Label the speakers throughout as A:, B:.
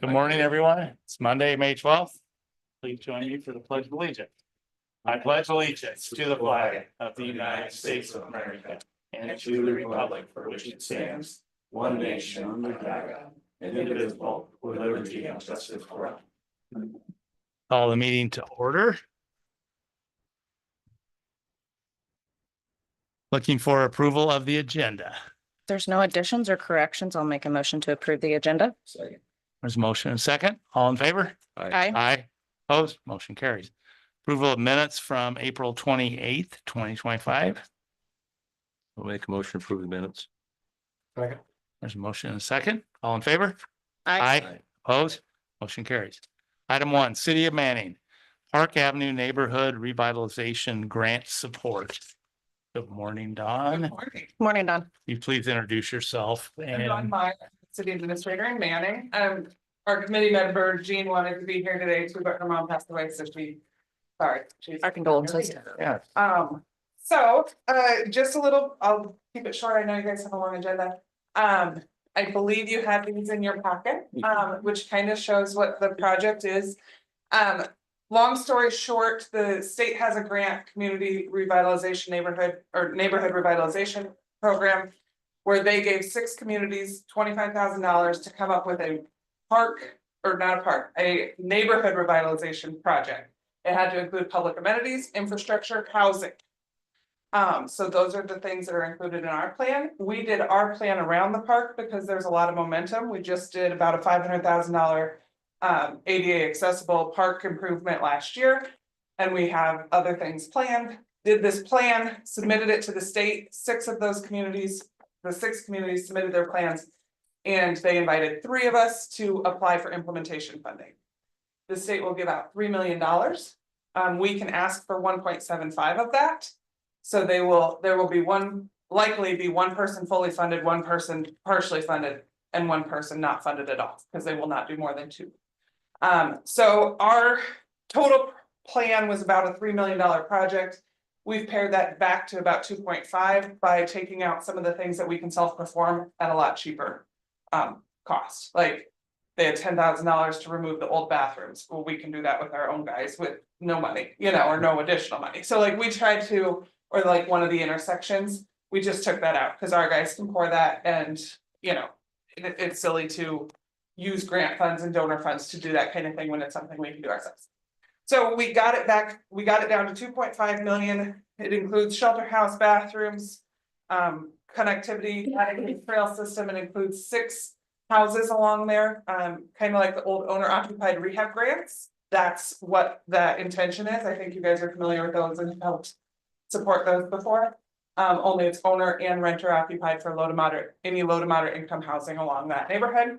A: Good morning, everyone. It's Monday, May 12th. Please join me for the Pledge of Allegiance. I pledge allegiance to the flag of the United States of America and to the republic for which it stands, one nation under God, indivisible, with liberty and justice for all. Call the meeting to order. Looking for approval of the agenda.
B: There's no additions or corrections. I'll make a motion to approve the agenda.
C: Second.
A: There's a motion and a second. All in favor?
B: Aye.
A: Aye. Opposed? Motion carries. Approval of minutes from April 28th, 2025.
C: I'll make a motion to approve the minutes.
A: Second. There's a motion and a second. All in favor?
B: Aye.
A: Opposed? Motion carries. Item 1, City of Manning, Park Avenue Neighborhood Revitalization Grant Support. Good morning, Dawn.
B: Morning, Don.
A: You please introduce yourself
D: I'm Dawn
A: and
D: Meyer, City Administrator in Manning. Our committee member Jean wanted to be here today too, but her mom passed away, so she's.
B: Our condolences.
A: yeah,
D: Just a little, I'll keep it short. I know you guys have a long agenda. I believe you have these in your packet, which kind of shows what the project is. Long story short, the state has a grant, community revitalization neighborhood revitalization program, where they gave 6 communities $25,000 to come up with a a neighborhood revitalization project. It had to include public amenities, infrastructure, housing. So those are the things that are included in our plan. We did our plan around the park because there's a lot of momentum. We just did about a $500,000 ADA accessible park improvement last year. And we have other things planned. Did this plan, submitted it to the state. 6 of those communities, the 6 communities submitted their plans. And they invited 3 of us to apply for implementation funding. The state will give out $3 million. We can ask for 1.75 of that. So there will be likely be one person fully funded, one person partially funded, and one person not funded at all, because they will not do more than 2. So our total plan was about a $3 million project. We've pared that back to about 2.5 by taking out some of the things that we can self-perform at a lot cheaper cost. Like they had $10,000 to remove the old bathrooms. Well, we can do that with our own guys with no money, or no additional money. So like we tried to, or like one of the intersections, we just took that out because our guys can pour that, and it's silly to use grant funds and donor funds to do that kind of thing when it's something we can do ourselves. So we got it back, we got it down to 2.5 million. It includes shelter house, bathrooms, connectivity, trail system. It includes 6 houses along there, kind of like the old owner occupied rehab grants. That's what the intention is. I think you guys are familiar with those and helped support those before. Only it's owner and renter occupied for any low to moderate income housing along that neighborhood.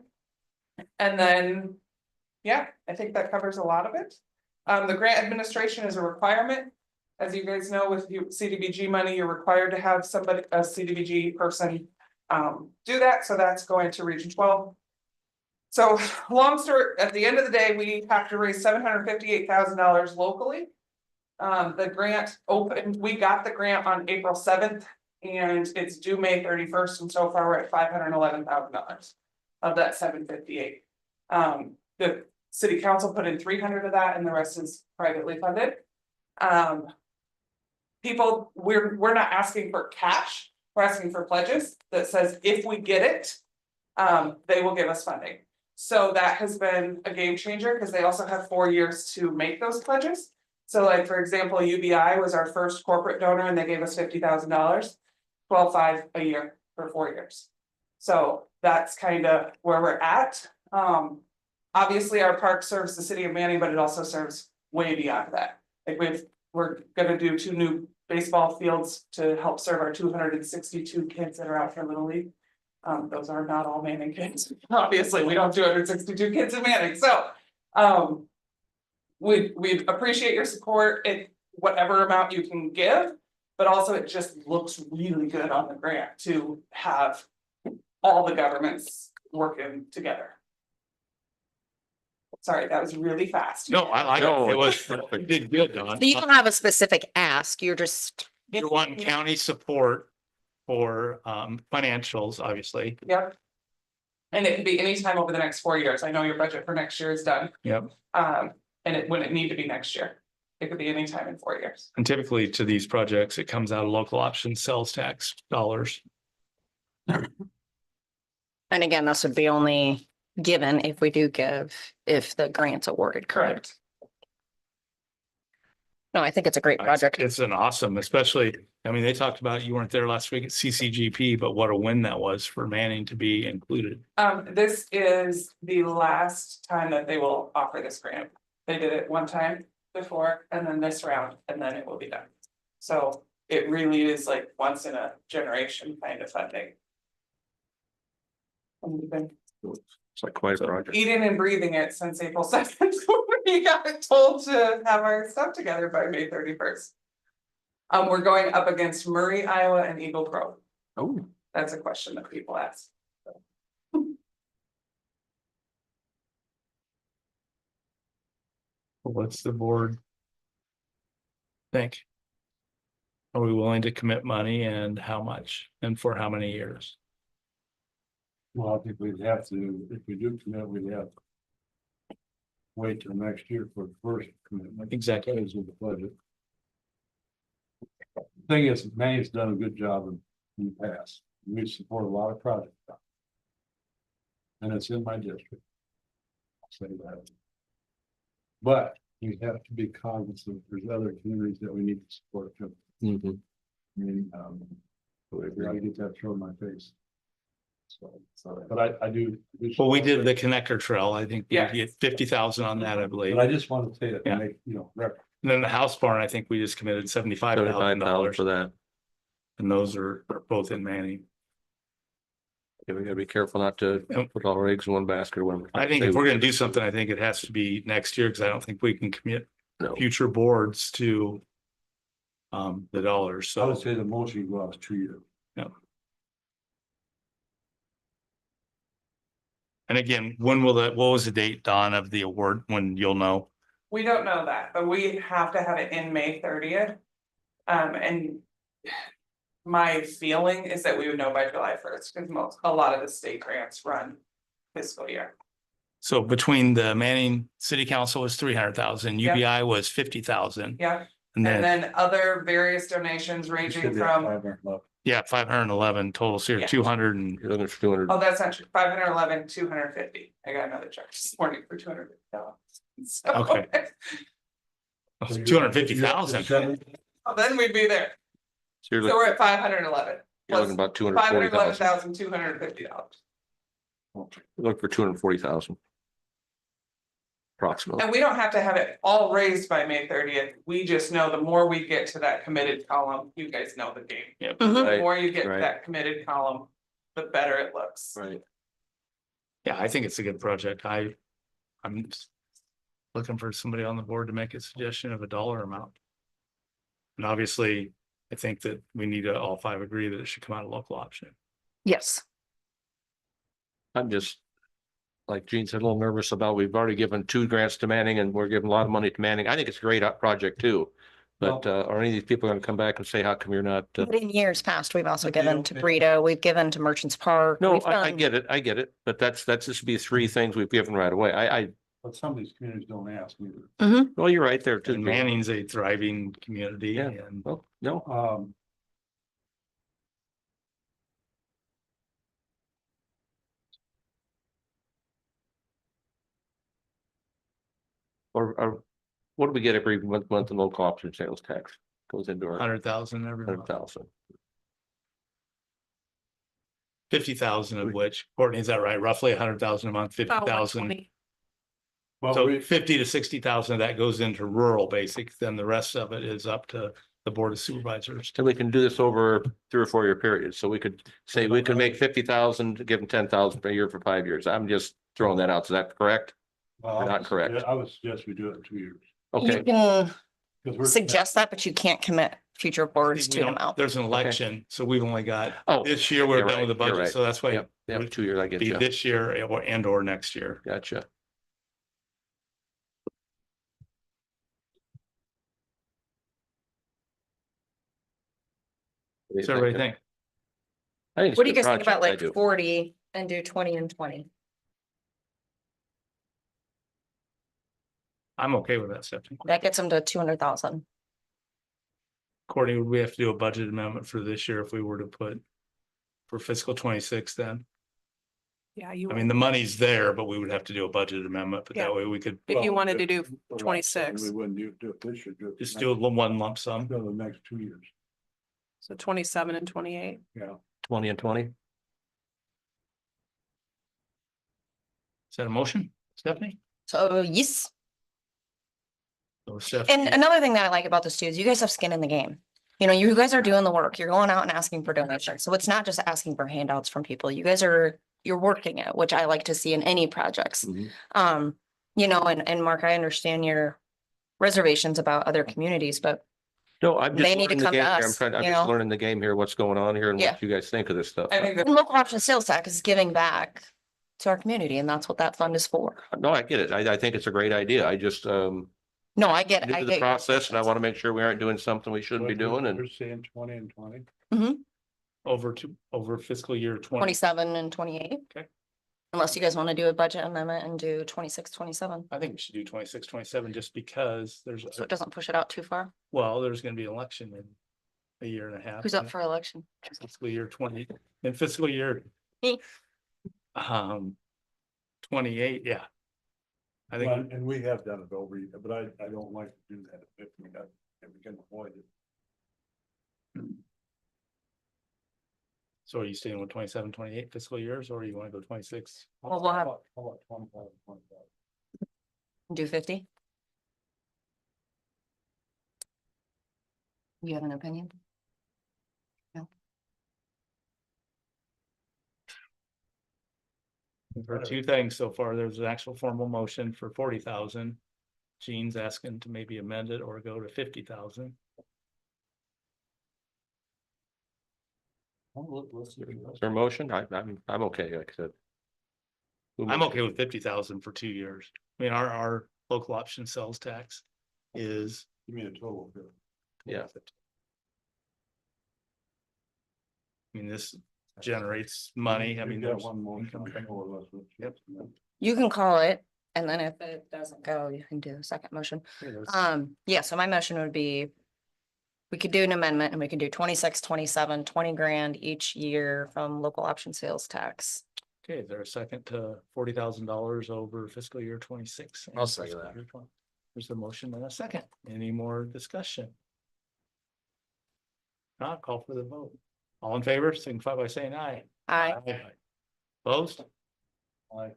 D: And then, yeah, I think that covers a lot of it. The grant administration is a requirement. As you guys know, with CDBG money, you're required to have a CDBG person do that. So that's going to Region 12. So long story, at the end of the day, we have to raise $758,000 locally. The grant opened, we got the grant on April 7th and it's due May 31st. And so far we're at $511,000 of that 758. The city council put in 300 of that and the rest is privately funded. We're not asking for cash. We're asking for pledges that says if we get it, they will give us funding. So that has been a game changer because they also have 4 years to make those pledges. So like, for example, UBI was our first corporate donor and they gave us $50,000, $12,500 a year for 4 years. So that's kind of where we're at. Obviously our park serves the city of Manning, but it also serves way beyond that. Like we're gonna do 2 new baseball fields to help serve our 262 kids that are out for Little League. Those are not all Manning kids. Obviously, we don't 262 kids in Manning. So we appreciate your support in whatever amount you can give, but also it just looks really good on the grant to have all the governments working together. Sorry, that was really fast.
A: no, I like it. It was, you did good, Don.
B: So you don't have a specific ask, you're just.
A: You're wanting county support for financials, obviously.
D: Yep. And it could be anytime over the next 4 years. I know your budget for next year is done.
A: Yep.
D: And it wouldn't need to be next year. It could be anytime in 4 years.
A: And typically to these projects, it comes out of local option sales tax dollars.
B: And again, this would be only given if we do give, if the grant's awarded, correct? No, I think it's a great project.
A: It's an awesome, especially, I mean, they talked about, you weren't there last week at CCGP, but what a win that was for Manning to be included.
D: This is the last time that they will offer this grant. They did it one time before and then this round, and then it will be done. So it really is like once in a generation kind of funding. And we've been
C: It's like quite a project.
D: eating and breathing it since April 2nd. We got told to have our stuff together by May 31st. We're going up against Murray, Iowa and Eagle Grove.
C: Oh,
D: That's a question that people ask.
A: What's the board think? Are we willing to commit money and how much and for how many years?
E: Well, I think we'd have to, if we do commit, we'd have to wait till next year for the first commitment.
A: Exactly.
E: Because of the budget. Thing is, Manny's done a good job in the past. We support a lot of projects. And it's in my district. I'll say that. But we have to be cognizant, there's other communities that we need to support too.
C: mhm.
E: I mean, we gotta get that thrown in my face. So, but I do.
A: Well, we did the connector trail. I think we
D: Yeah.
A: get 50,000 on that, I believe.
E: But I just want to say that
A: Yeah.
E: to make, record.
A: And then the house barn, I think we just committed $75,000
C: $75,000 for that.
A: and those are both in Manning.
C: Yeah, we gotta be careful not to
A: Yep.
C: put all our eggs in one basket.
A: I think if we're gonna do something, I think it has to be next year, because I don't think we can commit
C: No.
A: future boards to the dollars,
E: I would
A: so
E: say the most you go out is 2 years.
A: and again, when will what was the date, Don, of the award, when you'll know?
D: We don't know that, but we have to have it in May 30th. And my feeling is that we would know by July 1st, because a lot of the state grants run fiscal year.
A: So between the Manning City Council was 300,000,
D: Yeah.
A: UBI was 50,000,
D: Yeah,
A: and
D: and
A: then,
D: then other various donations ranging from,
A: 511 total, so you're
D: Yeah.
A: 200 and
C: You're looking for 200.
D: oh, that's not true, 511, 250. I got another check this morning for $250. So-
A: Okay. 250,000.
D: Oh, then we'd be there.
C: So you're
D: So we're
C: looking,
D: at 511.
C: you're looking about 240,000.
D: $511,250.
C: Look for 240,000. Approximately.
D: And we don't have to have it all raised by May 30th. We just know the more we get to that committed column, you guys know the game.
A: Yep.
B: Mhm.
D: The
C: Right,
D: more you get to
C: right.
D: that committed column, the better it looks.
C: Right.
A: Yeah, I think it's a good project. I'm just looking for somebody on the board to make a suggestion of a dollar amount. And obviously, I think that we need to all five agree that it should come out of local option.
B: Yes.
C: I'm just, like Gene said, a little nervous about, we've already given 2 grants to Manning and we're giving a lot of money to Manning. I think it's a great project too. But are any of these people gonna come back and say, how come you're not?
B: But in years past, we've also
E: But they
B: given to
E: don't-
B: Brito, we've given to Merchants Park.
C: No,
B: we've
C: I
B: done-
C: get it, but that's just be 3 things we've given right away.
E: But some of these communities don't ask either.
B: Mhm.
C: Well, you're right there too.
A: And
C: Gene.
A: Manning's a thriving community
C: Yeah.
A: and
C: Well, no, or what do we get every month in local option sales tax? Goes into our
A: 100,000 every month,
C: 100,000.
A: 50,000 of which, Courtney, is that right? Roughly 100,000 a month, 50,000.
E: Well,
A: So 50 to 60,000 of that goes into rural basic, then the rest of it is up to the Board of Supervisors.
C: And we can do this over 3 or 4 year periods. So we could say we could make 50,000, give them 10,000 per year for 5 years. I'm just throwing that out. Is that correct? Not correct.
E: I would suggest we do it in 2 years.
B: You
C: Okay,
B: can
E: 'Cause we're-
B: suggest that, but you can't commit future boards
A: We
B: to an
A: don't-
B: amount.
A: There's an election, so we've only got,
C: oh,
A: this year we're
C: you're
A: done with the
C: right, you're
A: budget,
C: right.
A: so that's why
C: yep, 2 years, I get
A: be
C: you.
A: this year or next year.
C: Gotcha.
A: So everybody think?
C: I think it's
B: What do
C: a
B: you
C: good
B: guys think about
C: project. I
B: like
C: do.
B: 40 and do 20 and 20.
A: I'm okay with that, Stephanie.
B: That gets them to 200,000.
A: Courtney, would we have to do a budget amendment for this year if we were to put for fiscal 26 then?
F: Yeah, you
A: I mean, the money's there, but we would have to do a budget amendment, but that
F: Yeah.
A: way we could
F: if you wanted to do
E: The last time
F: 26,
E: We wouldn't do it this year.
A: just do one lump sum.
E: Go the next 2 years,
F: so 27 and 28.
E: yeah.
C: 20 and 20.
A: Is that a motion, Stephanie?
B: So yes.
A: So Stephanie,
B: And another thing that I like about this too is you guys have skin in the game. You know, you guys are doing the work. You're going out and asking for donations. So it's not just asking for handouts from people. You guys you're working it, which I like to see in any projects.
C: Mhm.
B: You know, and Mark, I understand your reservations about other communities, but
C: No, I'm
B: They
C: just
B: need to
C: learning the
B: come to
C: game here. I'm
B: us,
C: trying, I'm
B: you
C: just
B: know?
C: learning the game here, what's going on here and
B: Yeah.
C: what you guys think of this stuff.
D: I think that
B: local option sales tax is giving back to our community, and that's what that fund is for.
C: No, I get it. I think it's a great idea. I just,
B: No, I get it.
C: new
B: I
C: to
B: get
C: the
B: your
C: process and I
B: intentions.
C: want to make sure we aren't doing something we shouldn't be doing
E: You're
C: and
E: saying 20 and 20?
A: over fiscal year 20.
B: 27 and 28.
A: Okay.
B: Unless you guys want to do a budget amendment and do 26, 27,
A: I think we should do 26, 27, just because there's,
B: so it doesn't push it out too far.
A: well, there's gonna be an election in a year and a half.
B: Who's up for election?
A: Fiscal year 20, in fiscal year.
B: Me.
A: 28, yeah. I
E: Well,
A: think,
E: and we have done it over, but I don't like to do that if we can avoid it.
A: so are you staying with 27, 28 fiscal years, or you wanna go 26?
B: Well, we'll have-
E: How about 25, 25?
B: Do 50? You have an opinion?
A: For two things so far, there's an actual formal motion for 40,000. Gene's asking to maybe amend it or go to 50,000.
C: is there a motion? I'm okay, like I said.
A: I'm okay with 50,000 for 2 years. I mean, our local option sales tax is.
E: You mean a total bill?
C: Yeah.
A: I mean, this generates money. I mean,
E: We've got
A: there's.
E: one motion, more or less.
A: Yep.
B: You can call it, and then if it doesn't go, you can do a second motion. Yeah, so my motion would be, we could do an amendment and we could do 26, 27, 20 grand each year from local option sales tax.
A: Okay, is there a second to $40,000 over fiscal year 26?
C: I'll second that.
A: There's a motion and a second. Any more discussion? Not call for the vote. All in favor, signify by saying aye.
B: I,
A: Opposed?
E: Aye.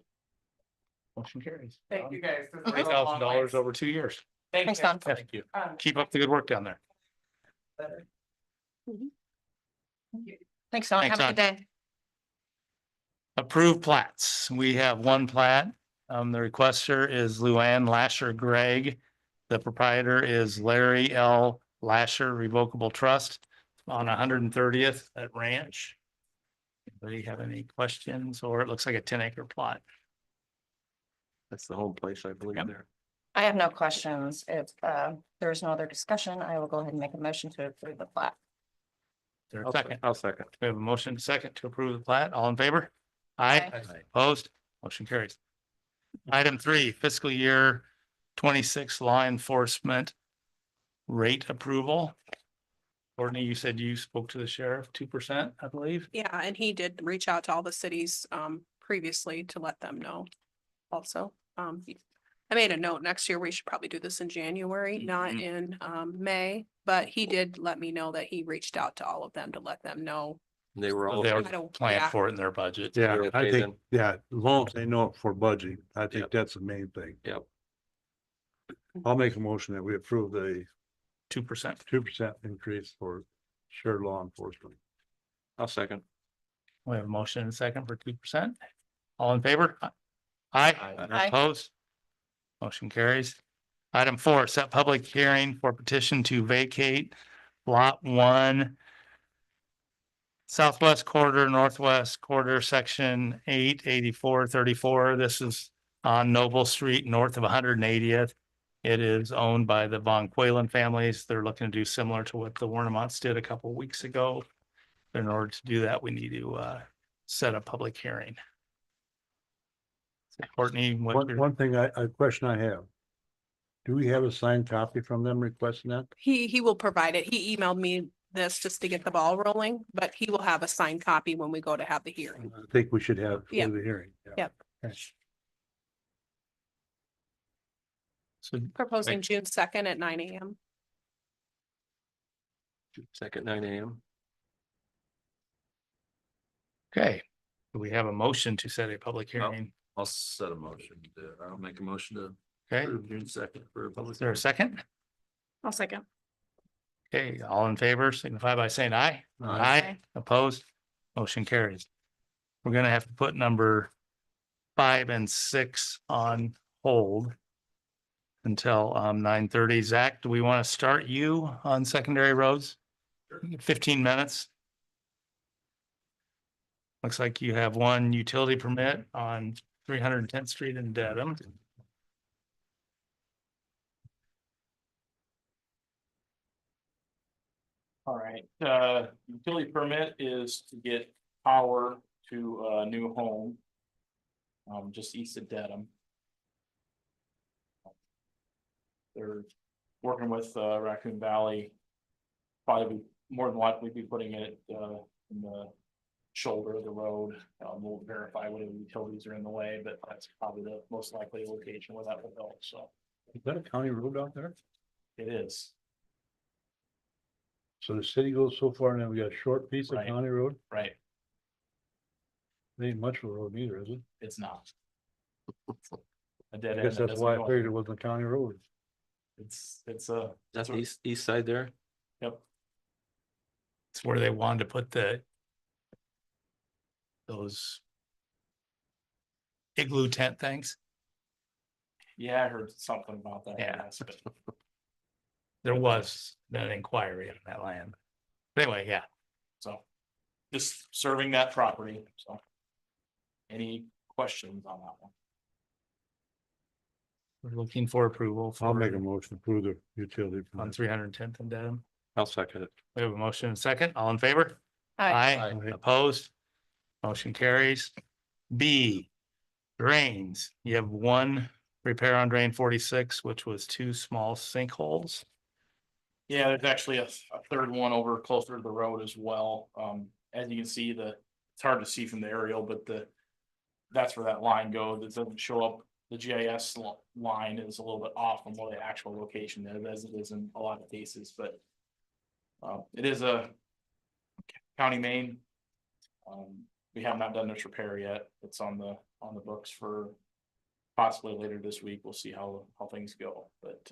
A: Motion carries.
D: Thank you guys. This is a long
A: $3,000
D: way.
A: over 2 years.
B: thanks, Don.
A: Thank you.
D: Um,
A: Keep up the good work down there.
B: Thanks, Don.
A: Thanks,
B: Have a good day.
A: Approved plats. We have one plat. The requester is Luann Lasher Gregg. The proprietor is Larry L. Lasher Revocable Trust on 130th at Ranch. Anybody have any questions? Or it looks like a 10-acre plot.
C: That's the home place, I believe
A: Yep.
C: there.
B: I have no questions. If there's no other discussion, I will go ahead and make a motion to approve the plat.
A: Is there a second?
C: I'll second.
A: We have a motion second to approve the plat. All in favor? Aye. Opposed? Motion carries. Item 3, fiscal year 26 law enforcement rate approval. Courtney, you said you spoke to the sheriff 2%, I believe.
F: Yeah, and he did reach out to all the cities previously to let them know also. I made a note, next year we should probably do this in January, not in May, but he did let me know that he reached out to all of them to let them know.
C: They were all.
A: They
F: I
A: were
F: don't-
A: planned
F: yeah.
A: for it in their budget.
E: Yeah,
C: You're
E: I
C: okay
E: think, yeah, as long as they know it for budgeting, I
C: Yep.
E: think that's the main thing.
C: Yep.
E: I'll make a motion that we approve the
A: 2%.
E: 2% increase for shared law enforcement.
C: I'll second.
A: We have a motion and a second for 2%. All in favor? Aye.
B: Aye.
A: Opposed? Motion carries. Item 4, set public hearing for petition to vacate lot 1. Southwest quarter, northwest quarter, section 88434. This is on Noble Street, north of 180th. It is owned by the Von Quaylen families. They're looking to do similar to what the Warnemonts did a couple of weeks ago. In order to do that, we need to set a public hearing. Courtney,
E: One thing a question I have. Do we have a signed copy from them requesting that?
F: He will provide it. He emailed me this just to get the ball rolling, but he will have a signed copy when we go to have the hearing.
E: I think we should have for
F: Yeah.
E: the hearing.
F: Yep.
E: Okay.
A: so
F: Proposing June 2nd at 9 AM.
C: Second, 9 AM.
A: okay. Do we have a motion to set a public hearing?
G: I'll set a motion. I'll make a motion to
A: Okay,
G: approve June 2nd for a public.
A: is there a second?
F: I'll second.
A: Okay, all in favor, signify by saying aye.
F: Aye.
A: Opposed, motion carries. We're gonna have to put number 5 and 6 on hold until 9:30. Zach, do we want to start you on secondary roads? 15 minutes. Looks like you have one utility permit on 310th Street in Dedham. All right, utility permit is to get power to a new home. Just east of Dedham. They're working with Raccoon Valley. Probably more than likely be putting it in the shoulder of the road. We'll verify whether the utilities are in the way, but that's probably the most likely location where that will go, so
E: Is that a county road out there?
A: it is.
E: So the city goes so far and then we got a short piece of
A: Right.
E: county road?
A: Right,
E: It ain't much of a road either, is it?
A: it's not. A dead
E: I
A: end
E: guess
A: that
E: that's
A: doesn't
E: why I
A: go
E: figured it
A: anywhere.
E: wasn't a county road.
A: It's a,
C: That's the east side there.
A: yep. It's where they wanted to put those igloo tent things. Yeah, I heard something about that.
C: Yeah.
A: yes, but there was an inquiry on that land. But anyway, yeah, so just serving that property, so. Any questions on that one? We're looking for approval
E: I'll
A: for
E: make a motion to approve the utility.
A: on
E: permit.
A: 310th and Dedham.
C: I'll second it.
A: We have a motion and a second. All in favor?
B: Aye.
E: Aye.
A: Opposed? Motion carries. B, drains. You have one repair on drain 46, which was 2 small sinkholes. Yeah, there's actually a third one over closer to the road as well. As you can see, it's hard to see from the aerial, but that's where that line goes. It doesn't show up. The GIS line is a little bit off from where the actual location is, as it is in a lot of cases, but it is a county main. We have not done this repair yet. It's on the books for possibly later this week. We'll see how things go, but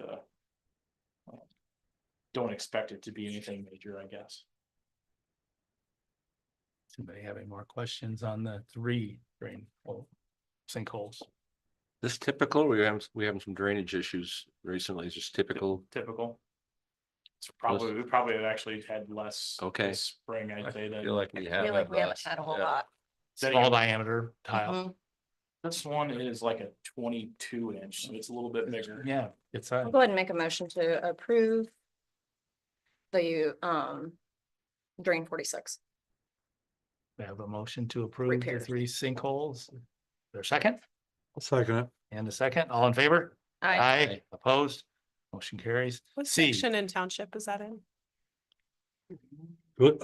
A: don't expect it to be anything major, I guess. Somebody have any more questions on the 3 drain sinkholes?
C: This typical, we having some drainage issues recently. It's just typical.
A: Typical. We probably have actually had less.
C: Okay.
A: This spring, I'd say that.
G: Feel like we
B: I feel like we haven't
G: less.
B: had a whole
G: Yeah.
B: lot.
A: Small diameter tile.
B: Mhm.
A: This one is like a 22 inch, so it's a little bit bigger. Yeah, it's
B: I'll go ahead and make a motion to approve the drain 46.
A: We have a motion to approve the
B: Repairs.
A: 3 sinkholes. There a second?
E: I'll second it.
A: And a second, all in favor?
B: Aye.
A: Opposed? Motion carries.
F: What
A: C.
F: section in township is that in?
E: Good,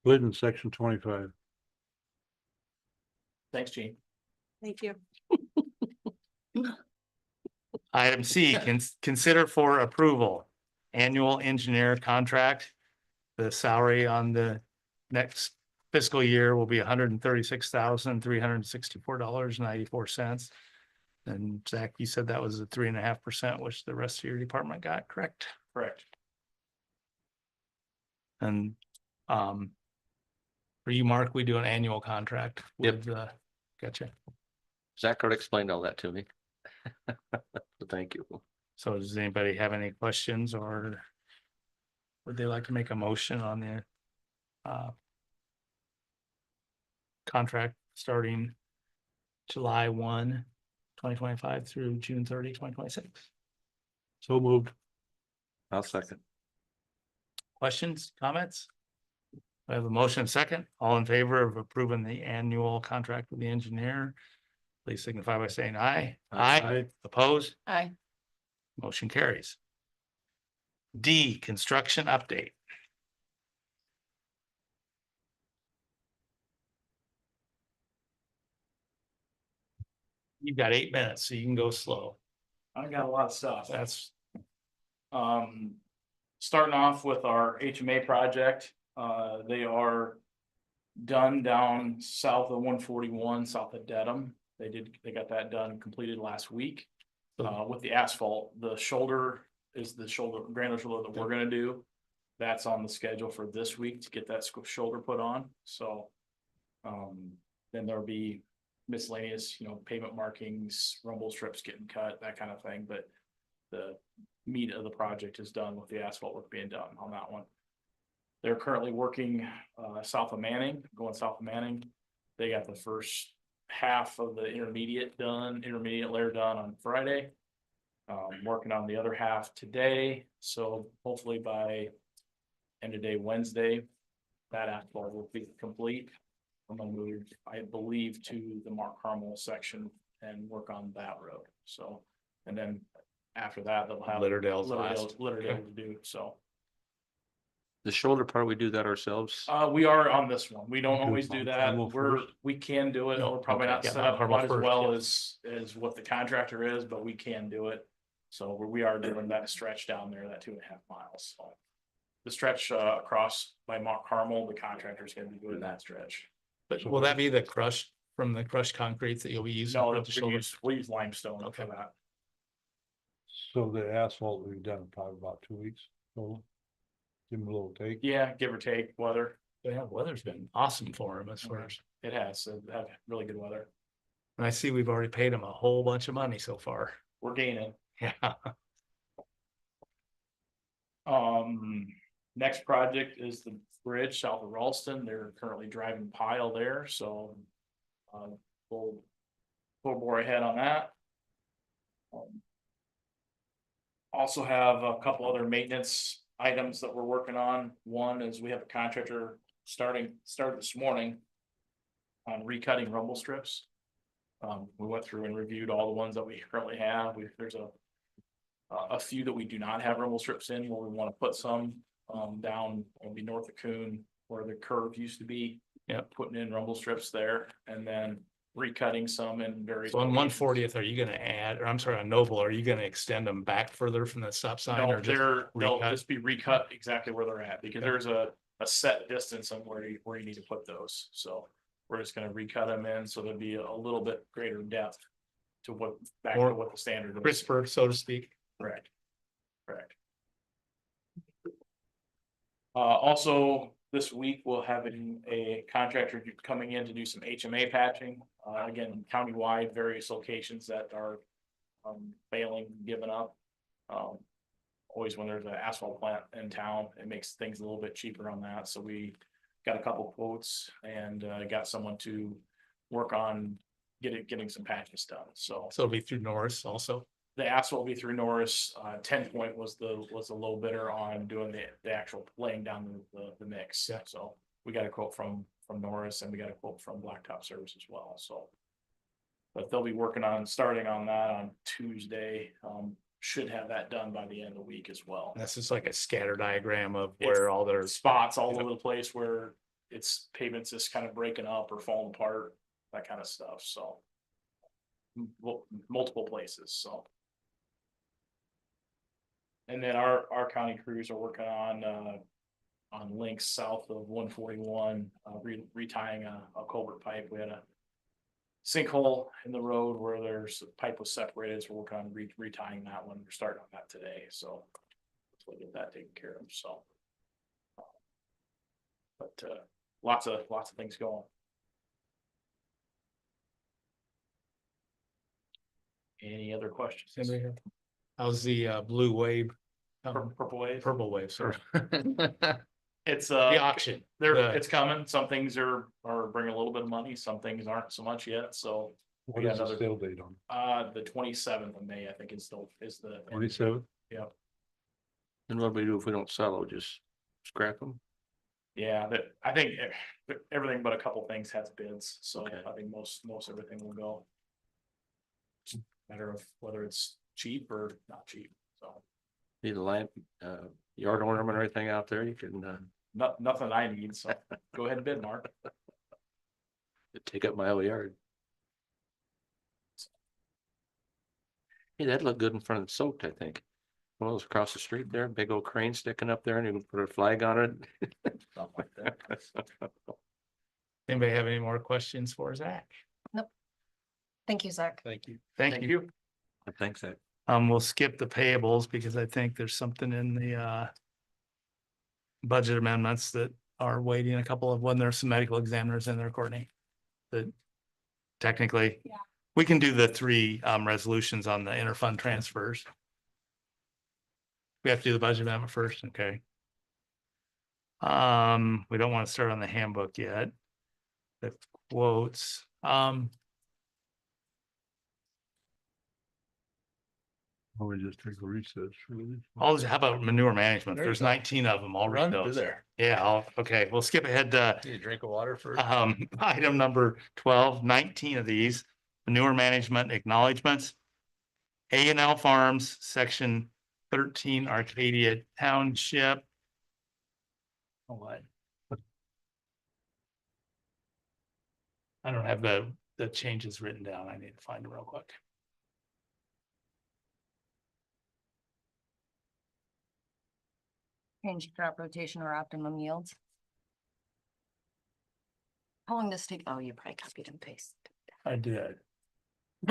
E: good in section 25.
A: Thanks, Gene.
F: Thank you.
A: Item C, consider for approval, annual engineer contract. The salary on the next fiscal year will be $136,364.94. And Zach, you said that was a 3.5%, which the rest of your department got, correct? Correct. And for you, Mark, we do an annual contract with gotcha.
C: Zach already explained all that to me. So thank you.
A: So does anybody have any questions, or would they like to make a motion on the contract starting July 1, 2025 through June 30, 2026?
E: So moved.
C: I'll second.
A: Questions, comments? I have a motion second. All in favor of approving the annual contract with the engineer? Please signify by saying aye.
G: Aye.
A: Opposed?
B: Aye.
A: Motion carries. D, construction update. You've got 8 minutes, so you can go slow.
H: I got a lot of stuff.
A: That's,
H: Starting off with our HMA project, they are done down south of 141, south of Dedham. They got that done, completed last week. With the asphalt, the shoulder is the granular shoulder that we're gonna do. That's on the schedule for this week to get that shoulder put on, so. Then there'll be miscellaneous, pavement markings, rumble strips getting cut, that kind of thing, but the meat of the project is done with the asphalt work being done on that one. They're currently working south of Manning, going south of Manning. They got the first half of the intermediate layer done on Friday. Working on the other half today, so hopefully by end of day Wednesday, that asphalt will be complete. I'm gonna move, I believe, to the Mark Carmel section and work on that road, so, and then after that, they'll have
A: Litterdale's last.
H: Litterdale to do, so.
C: The shoulder part, we do that ourselves.
H: We are on this one. We don't always do that.
E: Carmel first?
H: We can do it.
A: No,
H: We're probably
A: okay.
H: not
A: Yeah,
H: set
A: Mount
H: up
A: Carmel
H: quite as
A: first,
H: well
A: yeah.
H: as what the contractor is, but we can do it. So we are doing that stretch down there, that 2.5 miles. So the stretch across by Mount Carmel, the contractor's gonna be doing that stretch.
A: but will that be the crushed, from the crushed concrete that you'll be using?
H: No,
A: for the shoulder?
H: we use limestone for
A: Okay.
H: that.
E: So the asphalt we've done probably about 2 weeks total. Give them a little take.
H: Yeah, give or take weather.
A: Yeah, weather's been awesome for them as far as,
H: It has, so have really good weather.
A: and I see we've already paid them a whole bunch of money so far.
H: We're gaining.
A: Yeah.
H: Next project is the bridge south of Ralston. They're currently driving pile there, so. Full bore ahead on that. Also have a couple other maintenance items that we're working on. One is we have a contractor started this morning. On recutting rumble strips. We went through and reviewed all the ones that we currently have. There's a few that we do not have rumble strips in, where we want to put some down on the north of Coon where the curve used to be.
A: Yeah.
H: Putting in rumble strips there and then recutting some in various.
A: So on 140th, are you gonna add, or I'm sorry, on Noble, are you gonna extend them back further from the stop sign
H: No,
A: or just?
H: they'll
A: recut?
H: just be recut exactly where they're at, because there's a set distance on where you need to put those, so. We're just gonna recut them in, so there'll be a little bit greater depth. To what, back
A: More
H: to what the standard is.
A: Crisper, so to speak.
H: Correct. Also, this week we'll have a contractor coming in to do some HMA patching, again, countywide, various locations that are. Failing, giving up. Always when there's an asphalt plant in town, it makes things a little bit cheaper on that, so we got a couple quotes and got someone to work on. Getting some patches done, so.
A: So it'll be through Norris also.
H: The asphalt will be through Norris. 10 Point was the low bidder on doing the actual laying down the mix.
A: Yeah.
H: So we got a quote from Norris and we got a quote from Blacktop Service as well, so. But they'll be starting on that on Tuesday. Should have that done by the end of the week as well.
A: That's just like a scatter diagram of
H: It's
A: where all their
H: Spots all over the place where pavement's just kind of breaking up or falling apart, that kind of stuff, so. Multiple places, so. And then our county crews are working on links south of 141, retying a culvert pipe. We had a sinkhole in the road where the pipe was separated, so we're working on retying that one. We're starting on that today, so we'll get that taken care of, so. But lots of things going. Any other questions?
A: Anybody here? How's the blue wave?
H: Purple wave.
A: Purple wave, sorry.
H: It's
A: The auction.
H: it's coming. Some things are bringing a little bit of money. Some things aren't so much yet. So
E: What
H: got
E: is the
H: another-
E: sale date on?
H: the 27th of May, I think is the
E: 27th?
H: Yep.
C: And what do we do if we don't sell it? Just scrap them?
H: Yeah, I think everything but a couple things has bids, so
C: Okay.
H: I think most everything will go. Matter of whether it's cheap or not cheap, so
C: Need a lamp, yard ornament or anything out there, you can,
H: nothing I need, so go ahead and bid, Mark.
C: take up my whole yard. Hey, that'd look good in front of Soaked, I think. One of those across the street there, big old crane sticking up there and you can put a flag on it.
H: Something like that. Anybody have any more questions for Zach?
B: Thank you, Zach.
C: Thank you.
H: Thank you.
G: Thanks, Zach.
H: We'll skip the payables because I think there's something in the budget amendments that are waiting, a couple of, when there's some medical examiners in there, Courtney. That technically, we can do the three resolutions on the interfund transfers. We have to do the budget amendment first, okay? We don't want to start on the handbook yet. The quotes,
E: Why don't we just take a recess? Really?
H: how about manure management?
E: There you
H: There's
E: go.
H: 19 of them. I'll read
E: Run through
H: those.
E: there.
H: Yeah, okay, we'll skip ahead to
E: Need a drink of water first?
H: item number 12, 19 of these, manure management acknowledgements. A&L Farms, section 13, Arcadia Township. Oh, what? I don't have the changes written down. I need to find them real quick.
B: Change crop rotation or optimum yields. How long does this take? Oh, you probably copied and pasted.
H: I did.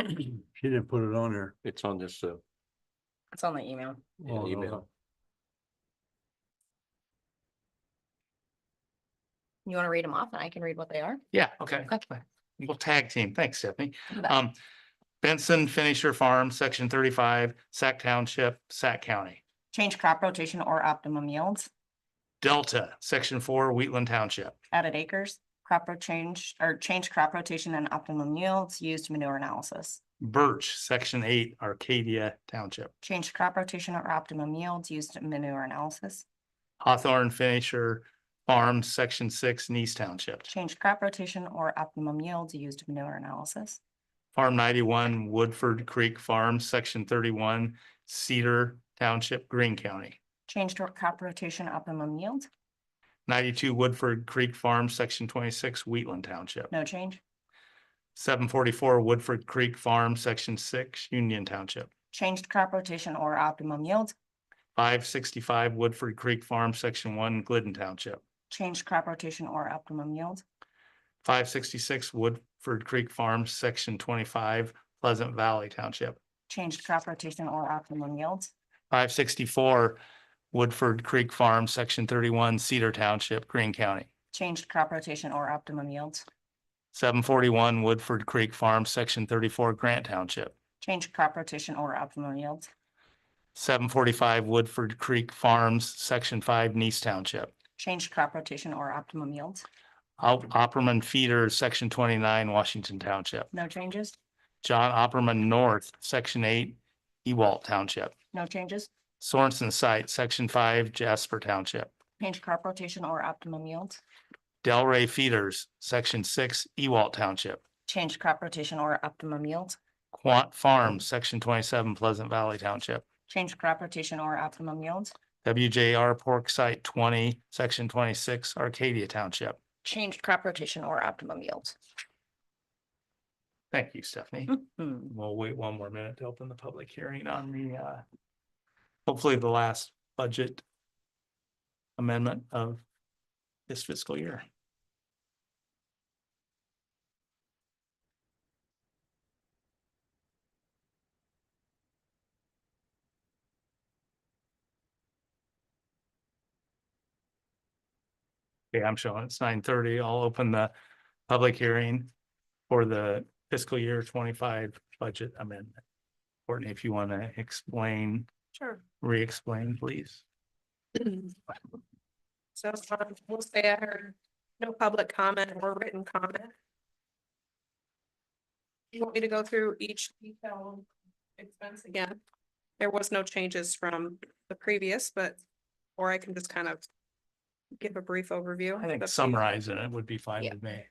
E: She didn't put it on there.
C: It's on this,
B: It's on the email.
C: email.
B: You want to read them off and I can read what they are?
H: Yeah, okay.
B: Okay.
H: We'll tag team. Thanks, Stephanie.
B: You bet.
H: Benson Finisher Farm, section 35, Sac Township, Sac County.
B: Change crop rotation or optimum yields.
H: Delta, section 4, Wheatland Township.
B: Added acres, change crop rotation and optimum yields, used manure analysis.
H: Birch, section 8, Arcadia Township.
B: Change crop rotation or optimum yields, used manure analysis.
H: Hawthorne Finisher Farm, section 6, Nice Township.
B: Change crop rotation or optimum yields, used manure analysis.
H: Farm 91, Woodford Creek Farm, section 31, Cedar Township, Greene County.
B: Change crop rotation, optimum yields,
H: 92 Woodford Creek Farm, section 26, Wheatland Township.
B: no change.
H: 744 Woodford Creek Farm, section 6, Union Township.
B: Changed crop rotation or optimum yields,
H: 565 Woodford Creek Farm, section 1, Glidden Township.
B: changed crop rotation or optimum yields,
H: 566 Woodford Creek Farm, section 25, Pleasant Valley Township.
B: changed crop rotation or optimum yields,
H: 564 Woodford Creek Farm, section 31, Cedar Township, Greene County.
B: changed crop rotation or optimum yields,
H: 741 Woodford Creek Farm, section 34, Grant Township.
B: changed crop rotation or optimum yields,
H: 745 Woodford Creek Farms, section 5, Nice Township.
B: changed crop rotation or optimum yields,
H: Opperman Feeder, section 29, Washington Township.
B: no changes,
H: John Opperman North, section 8, Ewalt Township.
B: no changes,
H: Sorensen Site, section 5, Jasper Township.
B: changed crop rotation or optimum yields,
H: Delray Feeders, section 6, Ewalt Township.
B: changed crop rotation or optimum yields,
H: Quant Farms, section 27, Pleasant Valley Township.
B: changed crop rotation or optimum yields,
H: WJR Pork Site 20, section 26, Arcadia Township.
B: changed crop rotation or optimum yields.
H: Thank you, Stephanie.
B: Hmm.
H: We'll wait one more minute to open the public hearing on the, hopefully the last budget amendment of this fiscal year. Okay, I'm showing it's 9:30. I'll open the public hearing for the fiscal year 25 budget amendment. Courtney, if you want to explain,
F: Sure.
H: re-explain, please.
F: So we'll say I heard no public comment or written comment. You want me to go through each detail expense again? There was no changes from the previous, but, or I can just kind of give a brief overview?
H: I think
F: That's-
H: summarizing it would be fine
B: Yeah.
H: with me.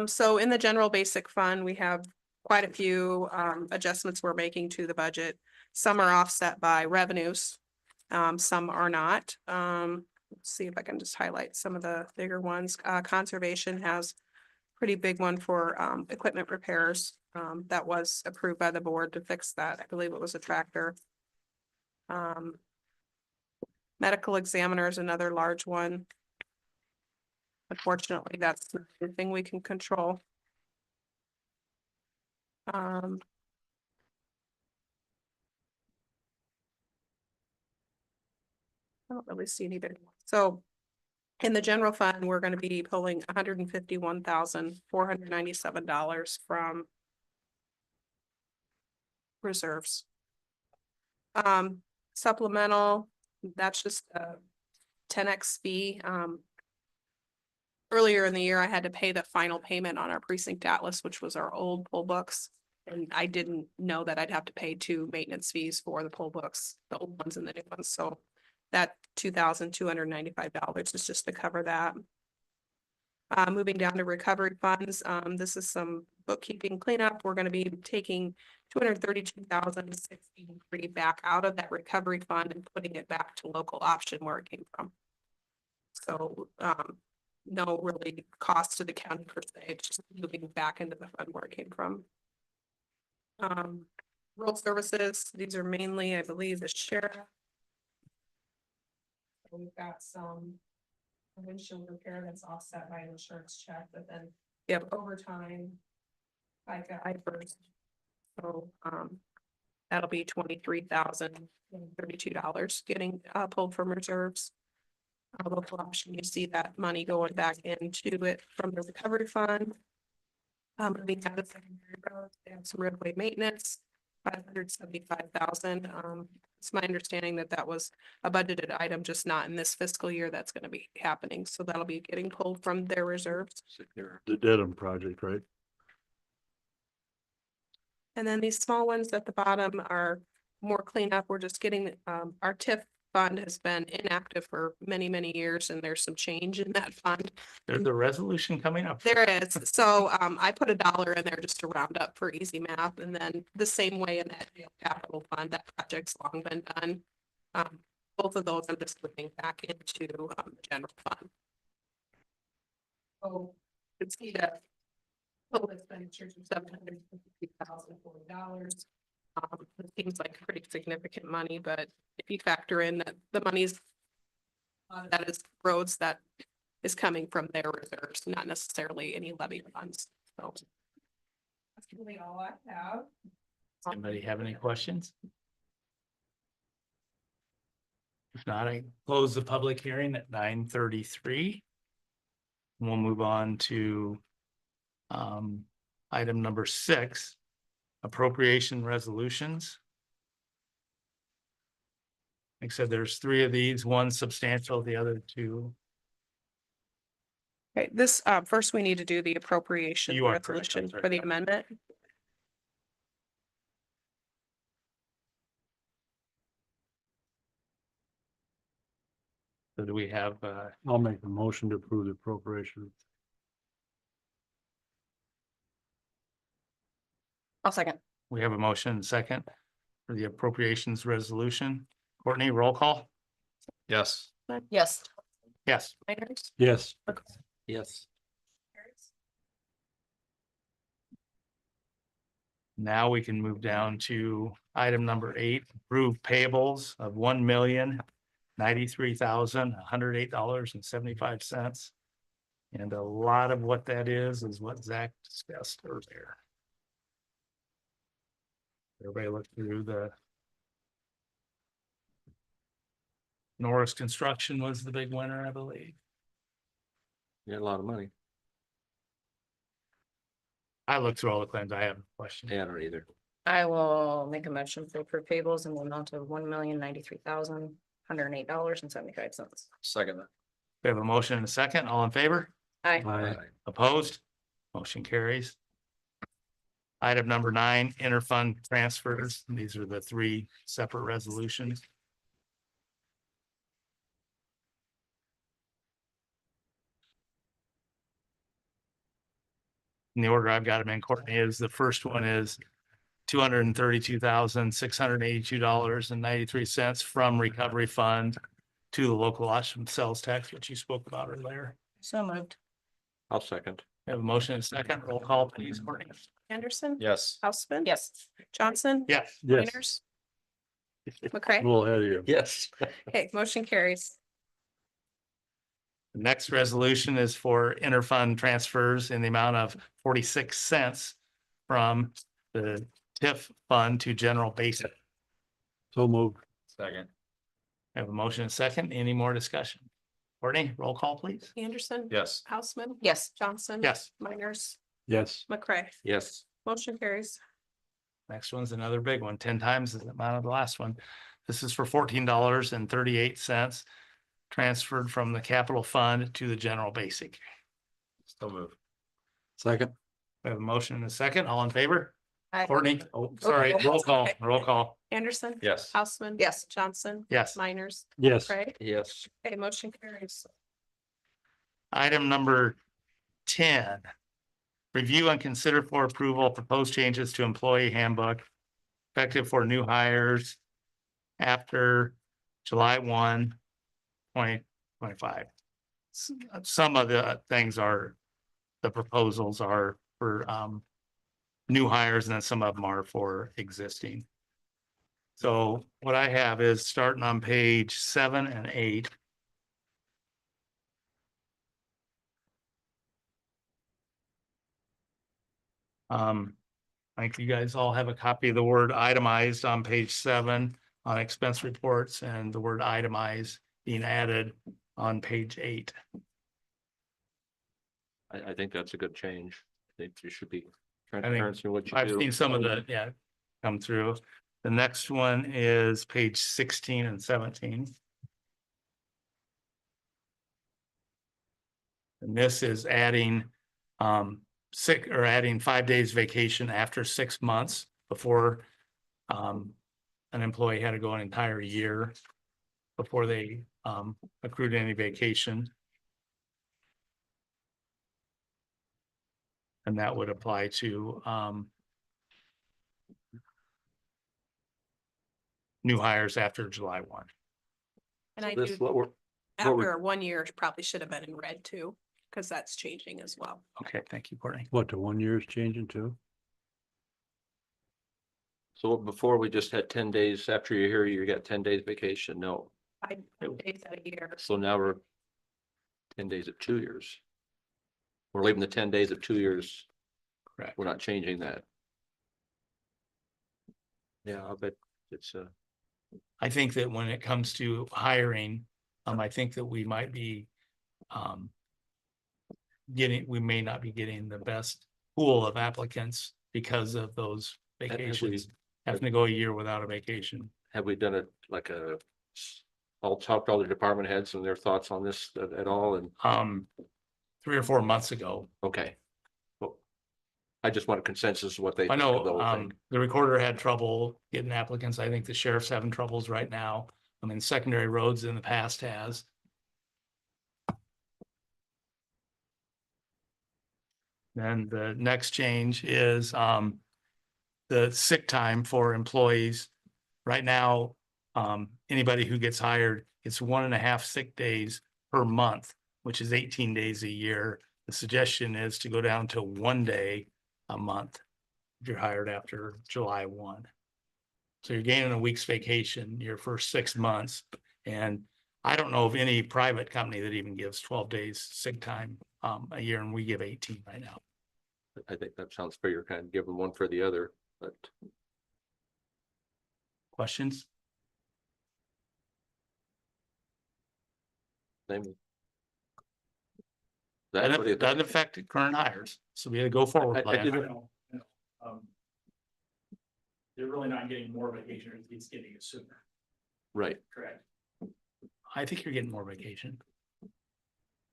F: So in the general basic fund, we have quite a few adjustments we're making to the budget. Some are offset by revenues. Some are not. Let's see if I can just highlight some of the bigger ones. Conservation has pretty big one for equipment repairs. That was approved by the board to fix that. I believe it was a tractor. Medical examiner is another large one. Unfortunately, that's not anything we can control. I don't really see any big ones. So in the general fund, we're gonna be pulling $151,497 from reserves. Supplemental, that's just a 10X fee. Earlier in the year, I had to pay the final payment on our precinct atlas, which was our old poll books. And I didn't know that I'd have to pay 2 maintenance fees for the poll books, the old ones and the new ones. So that $2,295 is just to cover that. Moving down to recovery funds, this is some bookkeeping cleanup. We're gonna be taking $232,683 back out of that recovery fund and putting it back to local option where it came from. So, no really cost to the county per se, it's just moving back into the fund where it came from. Rural services, these are mainly, I believe, the sheriff. We've got some windshield repair that's offset by an insurance check, but then we have overtime. FICA, IFRS. So, that'll be $23,032 getting pulled from reserves. Local option, you see that money going back into it from the recovery fund. Moving out of secondary roads, they have some roadway maintenance, $575,000. It's my understanding that that was a budgeted item, just not in this fiscal year that's gonna be happening, so that'll be getting pulled from their reserves.
G: The Dedham project, right?
F: And then these small ones at the bottom are more cleanup. We're just getting, our TIF fund has been inactive for many, many years, and there's some change in that fund.
H: There's a resolution coming up.
F: There is, so, I put $1 in there just to round up for easy math, and then the same way in that jail capital fund, that project's long been done. Both of those I'm just putting back into, the general fund. So, you can see that total expenditures of $753,040. It seems like pretty significant money, but if you factor in that the money's that is roads that is coming from their reserves, not necessarily any levy funds. So that's really all I have.
H: Anybody have any questions? If not, I close the public hearing at 9:33. We'll move on to item number 6, appropriation resolutions. Like I said, there's 3 of these, one substantial, the other 2.
F: Okay, this, first we need to do the appropriation
H: You are correct, I'm
F: resolution
H: sorry.
F: for the amendment.
H: So do we have,
E: I'll make a motion to approve the appropriation.
B: I'll second.
H: we have a motion and second for the appropriations resolution. Courtney, roll call?
G: Yes.
B: Yes.
H: Yes.
F: Miners?
E: Yes.
G: Yes.
H: Now we can move down to item number 8, approve payables of $1,093,108.75. And a lot of what that is what Zach discussed earlier. Everybody look through the. Norris Construction was the big winner, I believe.
C: You had a lot of money.
H: I looked through all the claims. I have a question.
C: Yeah, I don't either.
B: I will make a motion for approve payables in the amount of $1,093,108.75.
G: Second that.
H: We have a motion and a second. All in favor?
B: Aye.
E: Aye.
H: Opposed? Motion carries. Item number 9, interfund transfers. These are the 3 separate resolutions. in the order I've got them in, Courtney, is the first one is $232,682.93 from recovery fund to the local option sales tax, which you spoke about earlier.
B: So moved.
C: I'll second.
H: We have a motion and a second. Roll call, please, Courtney.
F: Anderson.
G: Yes.
F: Houseman.
B: Yes.
F: Johnson.
H: Yes.
F: Miners. McCray.
G: A little ahead of you.
C: Yes.
F: Okay, motion carries.
H: The next resolution is for interfund transfers in the amount of 46 cents from the TIF fund to general basic.
G: So moved. Second.
H: I have a motion and a second. Any more discussion? Courtney, roll call, please.
F: Anderson.
G: Yes.
F: Houseman.
B: Yes.
F: Johnson.
H: Yes.
F: Miners.
G: Yes.
F: McCray.
C: Yes.
F: Motion carries.
H: Next one's another big one, 10 times the amount of the last one. This is for $14.38 transferred from the capital fund to the general basic.
G: So moved. Second.
H: We have a motion and a second. All in favor?
B: Aye.
H: Courtney, oh, sorry, roll call, roll call.
F: Anderson.
G: Yes.
F: Houseman.
B: Yes.
F: Johnson.
H: Yes.
F: Miners.
G: Yes.
F: McCray.
C: Yes.
F: Okay, motion carries.
H: Item number 10. Review and consider for approval proposed changes to employee handbook effective for new hires after July 1, 2025. Some of the things are, the proposals are for new hires, and then some of them are for existing. So what I have is starting on page 7 and 8. I think you guys all have a copy of the word itemized on page 7 on expense reports, and the word itemized being added on page 8.
C: I think that's a good change. I think you should be
H: think
C: transparent in what you
H: I've
C: do.
H: seen some of the, yeah, come through. The next one is page 16 and 17. And this is adding adding 5 days vacation after 6 months. Before an employee had to go an entire year before they accrued any vacation. And that would apply to new hires after July 1.
F: And I
C: This
F: do,
C: what we're
F: after 1 year, probably should have been in red too, because that's changing as well.
H: Okay, thank you, Courtney.
G: What, the 1 year is changing too?
C: so before we just had 10 days after you're here, you got 10 days vacation. No.
F: 5 days out a year.
C: So now we're 10 days of 2 years. We're leaving the 10 days of 2 years.
H: Correct.
C: We're not changing that. Yeah, I bet it's
H: I think that when it comes to hiring, I think that we might be we may not be getting the best pool of applicants because of those
C: have
H: vacations. Having to go a year without a vacation.
C: have we done it like I'll talk to all the department heads and their thoughts on this at all and
H: 3 or 4 months ago.
C: okay. Well, I just want a consensus of what they
H: I
C: think of the
H: know
C: whole thing.
H: the recorder had trouble getting applicants. I think the sheriff's having troubles right now. I mean, secondary roads in the past has. Then the next change is the sick time for employees. Right now, anybody who gets hired, it's 1.5 sick days per month, which is 18 days a year. The suggestion is to go down to 1 day a month if you're hired after July 1. So you're gaining a week's vacation your first 6 months. And I don't know of any private company that even gives 12 days sick time a year, and we give 18 right now.
C: I think that sounds fair. You're kind of giving one for the other, but
H: Questions?
C: same.
H: That
C: That's what it
H: doesn't affect current hires. So we had to go forward
C: I
H: plan.
C: didn't-
H: They're really not getting more vacation, it's getting it sooner.
C: right.
H: Correct. I think you're getting more vacation.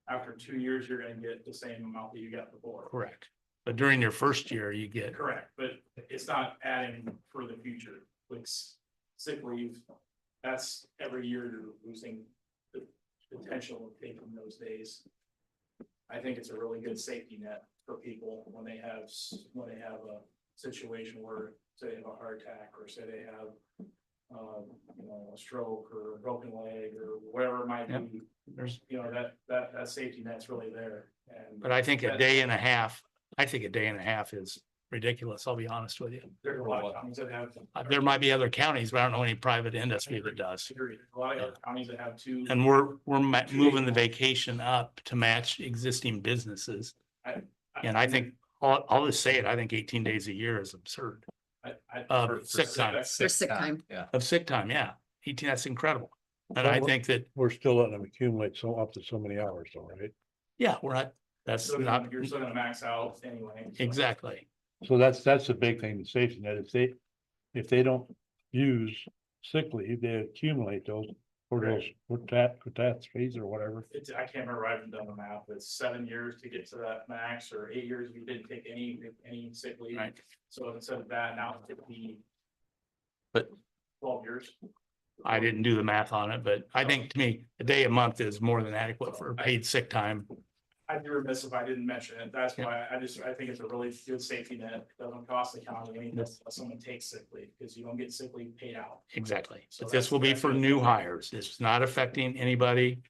H: After 2 years, you're gonna get the same amount that you got before. Correct. But during your first year, you get. Correct, but it's not adding for the future, like sick leave. That's every year you're losing the potential of taking those days. I think it's a really good safety net for people when they have, when they have a situation where, say they have a heart attack, or say they have you know, a stroke or a broken leg or whatever it might
A: Yep.
H: be.
A: There's,
H: You know, that safety net's really there. And
A: but I think a day and a half, is ridiculous. I'll be honest with you.
H: there's a lot of counties that have.
A: There might be other counties, but I don't know any private industry that does.
H: Agreed. A lot of other counties that have two.
A: And we're moving the vacation up to match existing businesses. And I think, I'll just say it, I think 18 days a year is absurd sick time.
B: For sick time.
A: Of sick time, yeah. 18, that's incredible. And I think that,
G: We're still letting them accumulate up to so many hours though, right?
A: yeah, we're not, that's not,
H: You're still gonna max out anyway. so.
A: exactly.
G: So that's the big thing, the safety net. If they don't use sick leave, they accumulate those for those, catastrophes or whatever.
H: It's, I can't remember, I haven't done the math, but it's 7 years to get to that max, or 8 years if you didn't take any sick leave.
A: Right.
H: So instead of that, now it could be.
C: But-
H: 12 years.
A: I didn't do the math on it, but I think to me, a day a month is more than adequate for paid sick time.
H: I'd be remiss if I didn't mention it. That's why I think it's a really good safety net. It doesn't cost the county anything unless someone takes sick leave, because you don't get sick leave paid out.
A: Exactly.
H: So
A: But this will be
H: that's-
A: for new hires. It's not affecting anybody.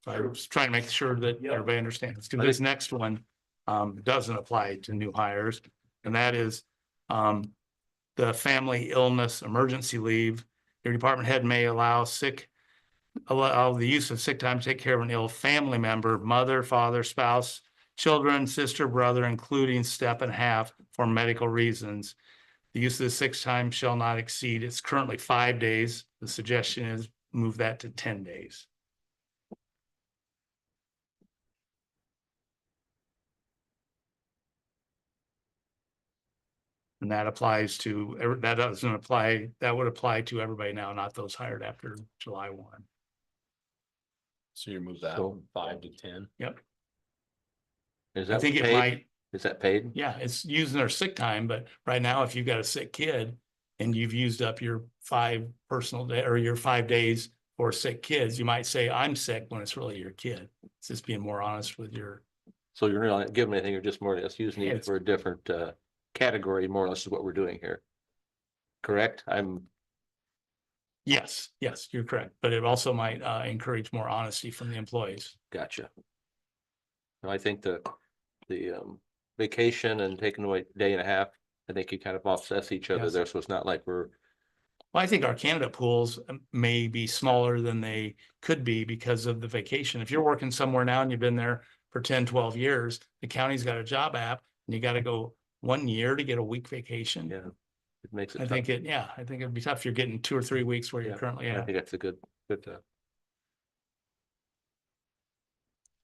A: So I was trying to make sure that
H: Yep.
A: everybody understands, because this next one doesn't apply to new hires. And that is the family illness emergency leave. Your department head may allow the use of sick time to take care of an ill family member, mother, father, spouse, children, sister, brother, including step and half for medical reasons. The use of the sick time shall not exceed, it's currently 5 days. The suggestion is move that to 10 days. And that applies to, that doesn't apply, that would apply to everybody now, not those hired after July 1.
I: So you move that
C: So-
I: 5 to 10?
C: Is
A: I
C: that
A: think it
C: paid?
A: might,
C: Is that paid?
A: yeah, it's using their sick time, but right now, if you've got a sick kid and you've used up your 5 personal day or your 5 days for sick kids, you might say, I'm sick when it's really your kid. It's just being more honest with your,
C: So you're not giving anything, you're just more or less using it
A: It's-
C: for a different category, more or less is what we're doing here. Correct?
A: yes, you're correct. But it also might encourage more honesty from the employees.
C: Gotcha. No, I think the vacation and taking away a day and a half, I think you kind of offsets each other
A: Yes.
C: there, so it's not like we're,
A: Well, I think our candidate pools may be smaller than they could be because of the vacation. If you're working somewhere now and you've been there for 10, 12 years, the county's got a job app and you got to go 1 year to get a week vacation.
C: yeah, it makes it
A: I
C: tough.
A: think I think it'd be tough. You're getting 2 or 3 weeks where you're
C: Yeah,
A: currently
C: I
A: at.
C: think that's a good.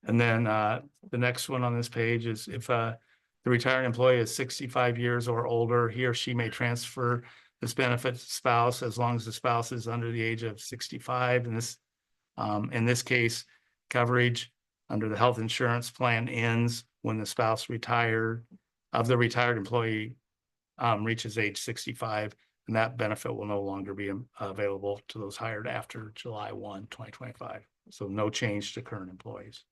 A: And then the next one on this page is if the retired employee is 65 years or older, he or she may transfer this benefit to spouse as long as the spouse is under the age of 65. In this case, coverage under the health insurance plan ends when the spouse retired of the retired employee reaches age 65, and that benefit will no longer be available to those hired after July 1, 2025. So no change to current employees.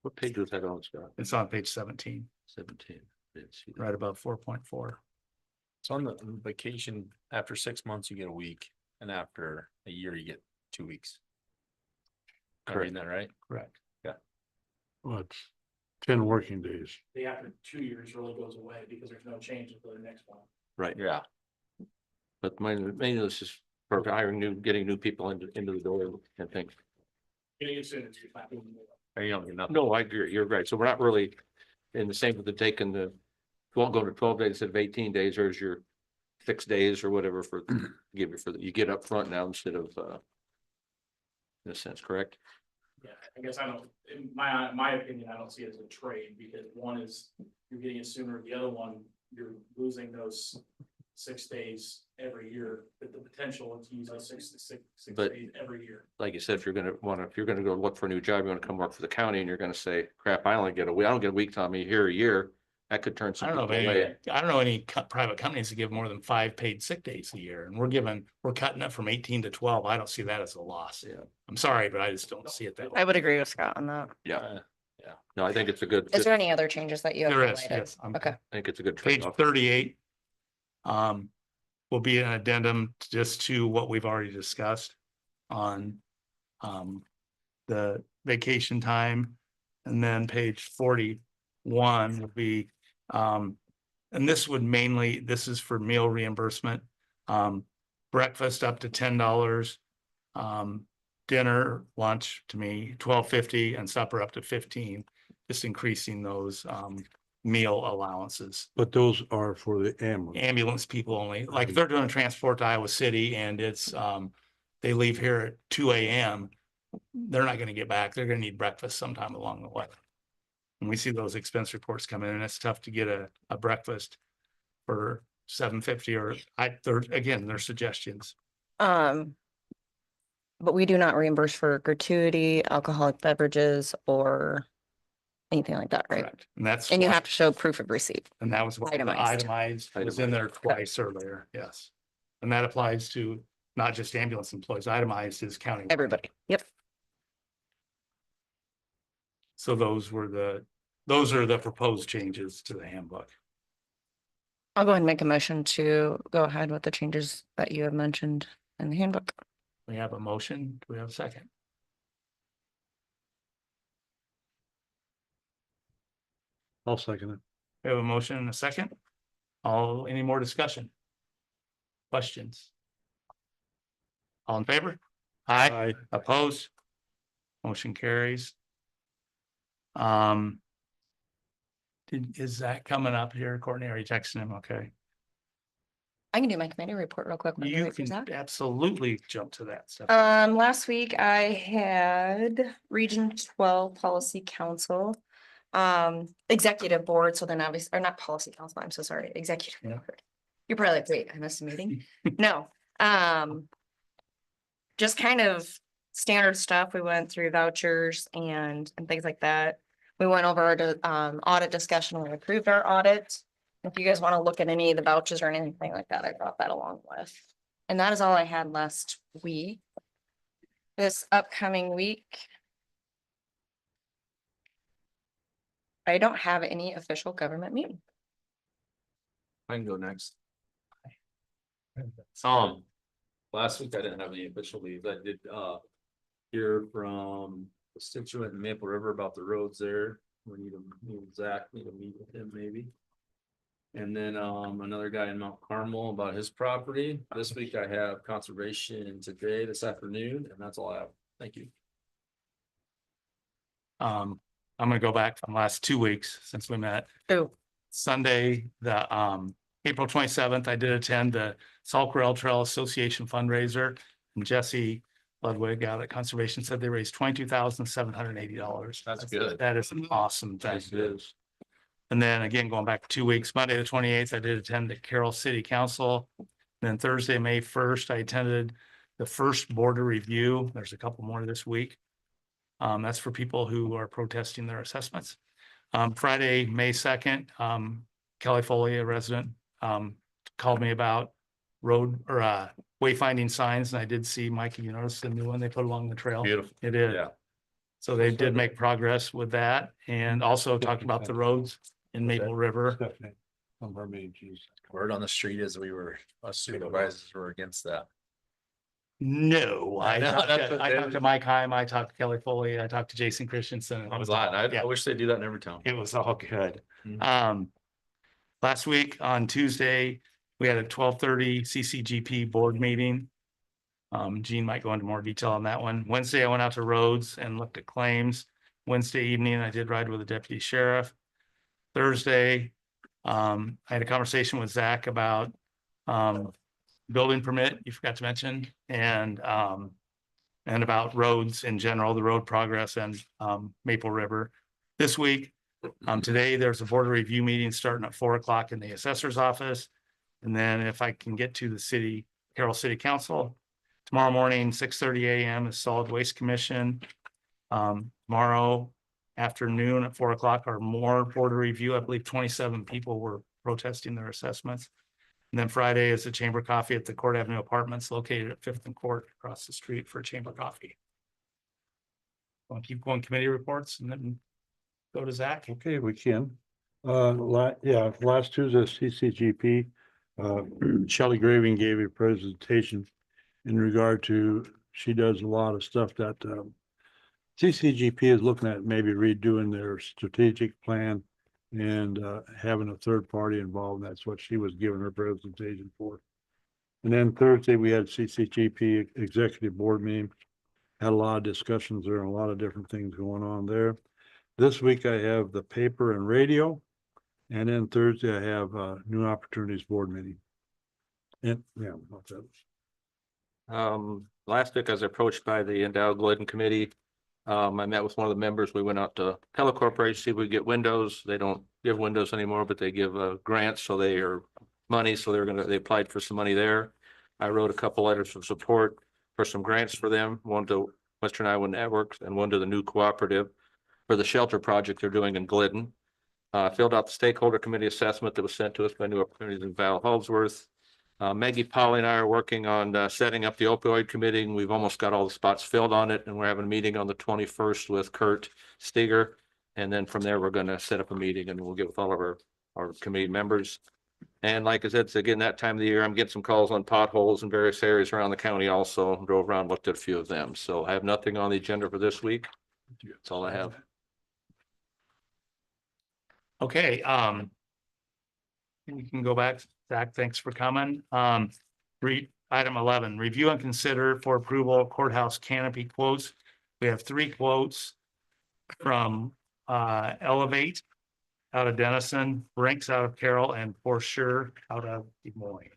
C: What page was that on, Scott?
A: It's on page 17,
C: 17. Didn't see that.
A: right above 4.4.
I: So on the vacation, after 6 months, you get a week, and after a year, you get 2 weeks. Am I reading that right?
A: Correct.
G: Well, it's 10 working days.
H: The after 2 years really goes away because there's no change until the next one.
C: Right,
I: Yeah.
C: but mainly this is for getting new people into the door and things.
H: Getting it soon as you're not doing it.
I: Or you don't get nothing.
C: No, I agree, you're right, so we're not really in the same with the taking the, won't go to 12 days instead of 18 days, there's your 6 days or whatever for, you get up front now instead of in a sense, correct?
H: Yeah, I guess I don't, in my opinion, I don't see it as a trade, because one is you're getting it sooner, the other one, you're losing those 6 days every year, but the potential to use those six
C: But-
H: days every year.
C: Like you said, if you're gonna go look for a new job, you wanna come work for the county and you're gonna say, crap, I don't get a week, Tommy, here a year. That could turn
H: I
C: some
H: don't know
C: people
H: of
C: away.
H: I don't know any private companies that give more than 5 paid sick days a year, and we're cutting it from 18 to 12. I don't see that as a loss.
C: Yeah.
H: I'm sorry, but I just don't see it that way.
B: I would agree with Scott on that.
C: Yeah. No, I think it's a good,
B: Is
C: good-
B: there any other changes that you have
H: There is,
B: highlighted?
H: yes.
B: Okay,
C: I think it's a good
H: Page
C: trade-off.
H: 38. Will be an addendum just to what we've already discussed on the vacation time. And then page 41 would be, and this would mainly, this is for meal reimbursement. Breakfast up to $10, dinner, lunch to me, $12.50, and supper up to 15, just increasing those meal allowances.
E: But those are for the
H: Ambulance people only, like if they're doing a transport to Iowa City and it's, they leave here at 2 a.m. They're not gonna get back. They're gonna need breakfast sometime along the way. And we see those expense reports come in, and it's tough to get a breakfast for $7.50 or again, they're suggestions.
B: but we do not reimburse for gratuity, alcoholic beverages, or anything like that, right?
H: Correct. And that's.
B: And you
H: why-
B: have to show proof of receipt.
H: And that was what the
B: Itemized.
H: itemized was in there twice earlier, yes. And that applies to not just ambulance employees, itemized is county.
B: Everybody. Yep.
H: So those are the proposed changes to the handbook.
B: I'll go ahead and make a motion to go ahead with the changes that you have mentioned in the handbook.
H: We have a motion. Do we have a second?
E: I'll second it.
H: We have a motion and a second. Any more discussion? Questions? All in favor? Aye. Opposed? Motion carries. Is that coming up here, Courtney? Are you texting him? Okay.
B: I can do my committee report real quick. while we
H: You
B: wait for
H: can
B: Zach.
H: absolutely jump to that stuff.
B: Last week I had Region 12 Policy Council, Executive Board, so then obviously, or not Policy Council, I'm so sorry, Executive
H: Yeah.
B: Board. You're probably like, wait, I missed a meeting? No, just kind of standard stuff. We went through vouchers and things like that. We went over our audit discussion. We approved our audit. If you guys want to look at any of the vouchers or anything like that, I brought that along with. And that is all I had last week. This upcoming week, I don't have any official government meeting.
I: I can go next.
H: So,
I: Last week I didn't have any official leave. I did hear from constituent in Maple River about the roads there. We need to, me and Zach need to meet with him maybe. And then another guy in Mount Carmel about his property. This week I have conservation today, this afternoon, and that's all I have. Thank you.
H: I'm gonna go back from the last 2 weeks since we met.
B: Oh,
H: Sunday, the April 27th, I did attend the Salk Rail Trail Association fundraiser. And Jesse Ludwig out at Conservation said they raised $22,780.
I: That's good.
H: That is an awesome thing.
I: That's good.
H: And then again, going back 2 weeks, Monday, the 28th, I did attend the Carroll City Council. Then Thursday, May 1st, I attended the first border review. There's a couple more this week. That's for people who are protesting their assessments. Friday, May 2nd, Kelly Foley, a resident, called me about road or wayfinding signs, and I did see, Mikey, you noticed the new one they put along the trail?
I: Beautiful.
H: It is.
I: Yeah.
H: So they did make progress with that, and also talked about the roads in Maple River.
E: Stephanie, one of our main chiefs.
I: Word on the street is us supervisors were against that.
H: No, I
I: know,
H: talked
I: that's
H: to,
I: what
H: I
I: they-
H: talked to Mike Heim, I talked to Kelly Foley, I talked to Jason Christensen.
I: I was lying. I
H: Yeah.
I: wish they do that in every town.
H: It was all good.
I: Mhm.
H: Last week on Tuesday, we had a 12:30 CCGP board meeting. Gene might go into more detail on that one. Wednesday, I went out to roads and looked at claims. Wednesday evening, I did ride with the deputy sheriff. Thursday, I had a conversation with Zach about building permit, you forgot to mention, and about roads in general, the road progress and Maple River. This week, today, there's a board review meeting starting at 4 o'clock in the assessor's office. And then if I can get to the Carroll City Council, tomorrow morning, 6:30 a.m. is Solid Waste Commission. Tomorrow, afternoon at 4 o'clock or more for the review. I believe 27 people were protesting their assessments. And then Friday is the Chamber Coffee at the Court Avenue Apartments located at Fifth and Court across the street for Chamber Coffee. Want to keep going committee reports and then go to Zach?
E: Okay, we can. Last Tuesday, CCGP, Shelley Graving gave a presentation in regard to, she does a lot of stuff that, CCGP is looking at maybe redoing their strategic plan and, having a third party involved. That's what she was giving her presentation for. And then Thursday, we had CCGP Executive Board meeting. Had a lot of discussions there and a lot of different things going on there. This week I have the paper and radio. And then Thursday I have New Opportunities Board meeting. And yeah, what's that?
C: Last week I was approached by the Endowed Glidden Committee. I met with one of the members. We went out to Pella Corporation, see if we get windows. They don't give windows anymore, but they give grants, so they are money, so they applied for some money there. I wrote a couple letters of support for some grants for them, one to Western Iowa Networks and one to the new cooperative for the shelter project they're doing in Glidden. Filled out the stakeholder committee assessment that was sent to us by New Opportunities in Val Holdsworth. Maggie, Polly and I are working on setting up the opioid committee, and we've almost got all the spots filled on it, and we're having a meeting on the 21st with Kurt Steger. And then from there, we're going to set up a meeting and we'll get with all of our committee members. And like I said, it's again, that time of the year, I'm getting some calls on potholes in various areas around the county also. Drove around, looked at a few of them. So I have nothing on the agenda for this week. That's all I have.
H: Okay, you can go back, Zach, thanks for coming. Item 11, review and consider for approval courthouse canopy quotes. We have 3 quotes from Elevate out of Denison, Brinks out of Carroll, and For Sure out of Des Moines.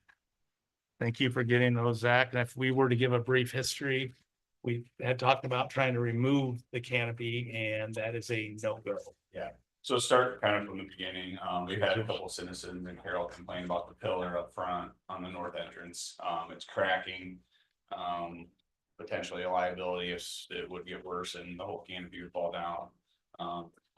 H: Thank you for getting those, Zach. And if we were to give a brief history, we had talked about trying to remove the canopy, and that is a no-go.
J: Yeah, so start kind of from the beginning. We've had a couple citizens in Carroll complain about the pillar up front on the north entrance. It's cracking. Potentially a liability if it would get worse and the whole canopy would fall down.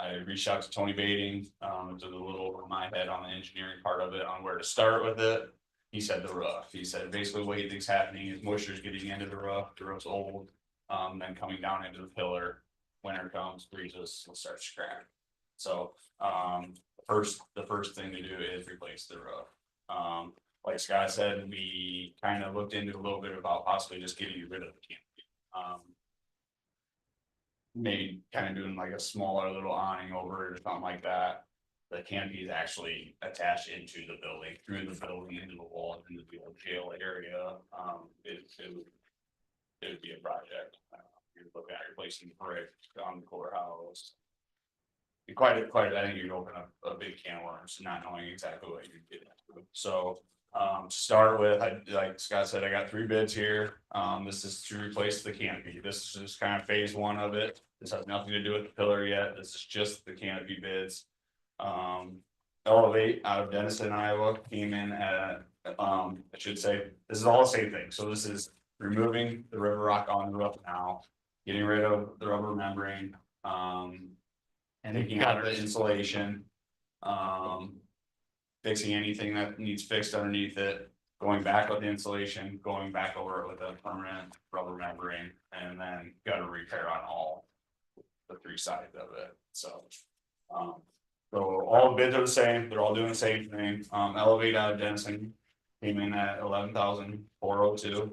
J: I reached out to Tony Bating, it was a little over my head on the engineering part of it, on where to start with it. He said the roof. He said basically what he thinks happening is moisture is getting into the roof's old, then coming down into the pillar. Winter comes, breezes, it starts to crack. So the first thing to do is replace the roof. Like Scott said, we kind of looked into a little bit about possibly just getting rid of the canopy. Maybe kind of doing like a smaller little awning over it or something like that. The canopy is actually attached into the building, through the building, into the wall, into the old jail area. It would be a project. You're looking at replacing the brick on the courthouse. I think you'd open up a big can of worms, not knowing exactly what you'd get into. So to start with, like Scott said, I got 3 bids here. This is to replace the canopy. This is just kind of phase 1 of it. This has nothing to do with the pillar yet. This is just the canopy bids. Elevate out of Denison, Iowa came in at, I should say, this is all the same thing. So this is removing the river rock on the roof now, getting rid of the rubber membrane, and taking out the insulation, fixing anything that needs fixed underneath it, going back with the insulation, going back over it with a permanent rubber membrane, and then got a repair on all the 3 sides of it. So all the bids are the same. They're all doing the same thing. Elevate out of Denison came in at $11,402.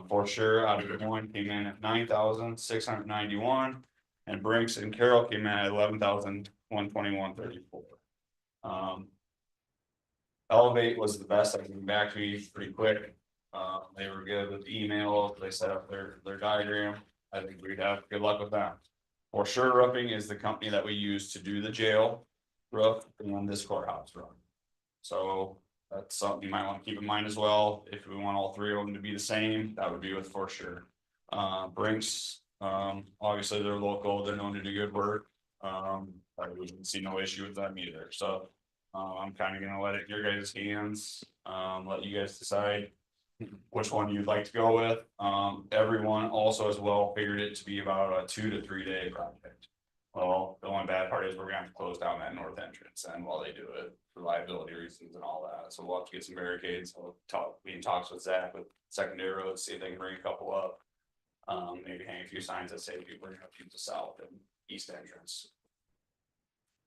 J: For Sure out of Des Moines came in at $9,691. And Brinks and Carroll came in at $11,121.34. Elevate was the best. I came back to me pretty quick. They were good with email. They set up their diagram. I think we'd have good luck with that. For Sure Roofing is the company that we use to do the jail roof and this courthouse roof. So that's something you might want to keep in mind as well. If we want all 3 of them to be the same, that would be with For Sure. Brinks, obviously they're local, they're known to do good work. I wouldn't see no issue with them either. So I'm kind of gonna let it in your guys' hands, let you guys decide which one you'd like to go with. Everyone also as well figured it to be about a 2 to 3 day project. Well, the only bad part is we're gonna have to close down that north entrance and while they do it for liability reasons and all that. So we'll have to get some barricades. We'll be in talks with Zach with secondary roads, see if they can bring a couple up. Maybe hang a few signs that say people are gonna use the south and east entrance.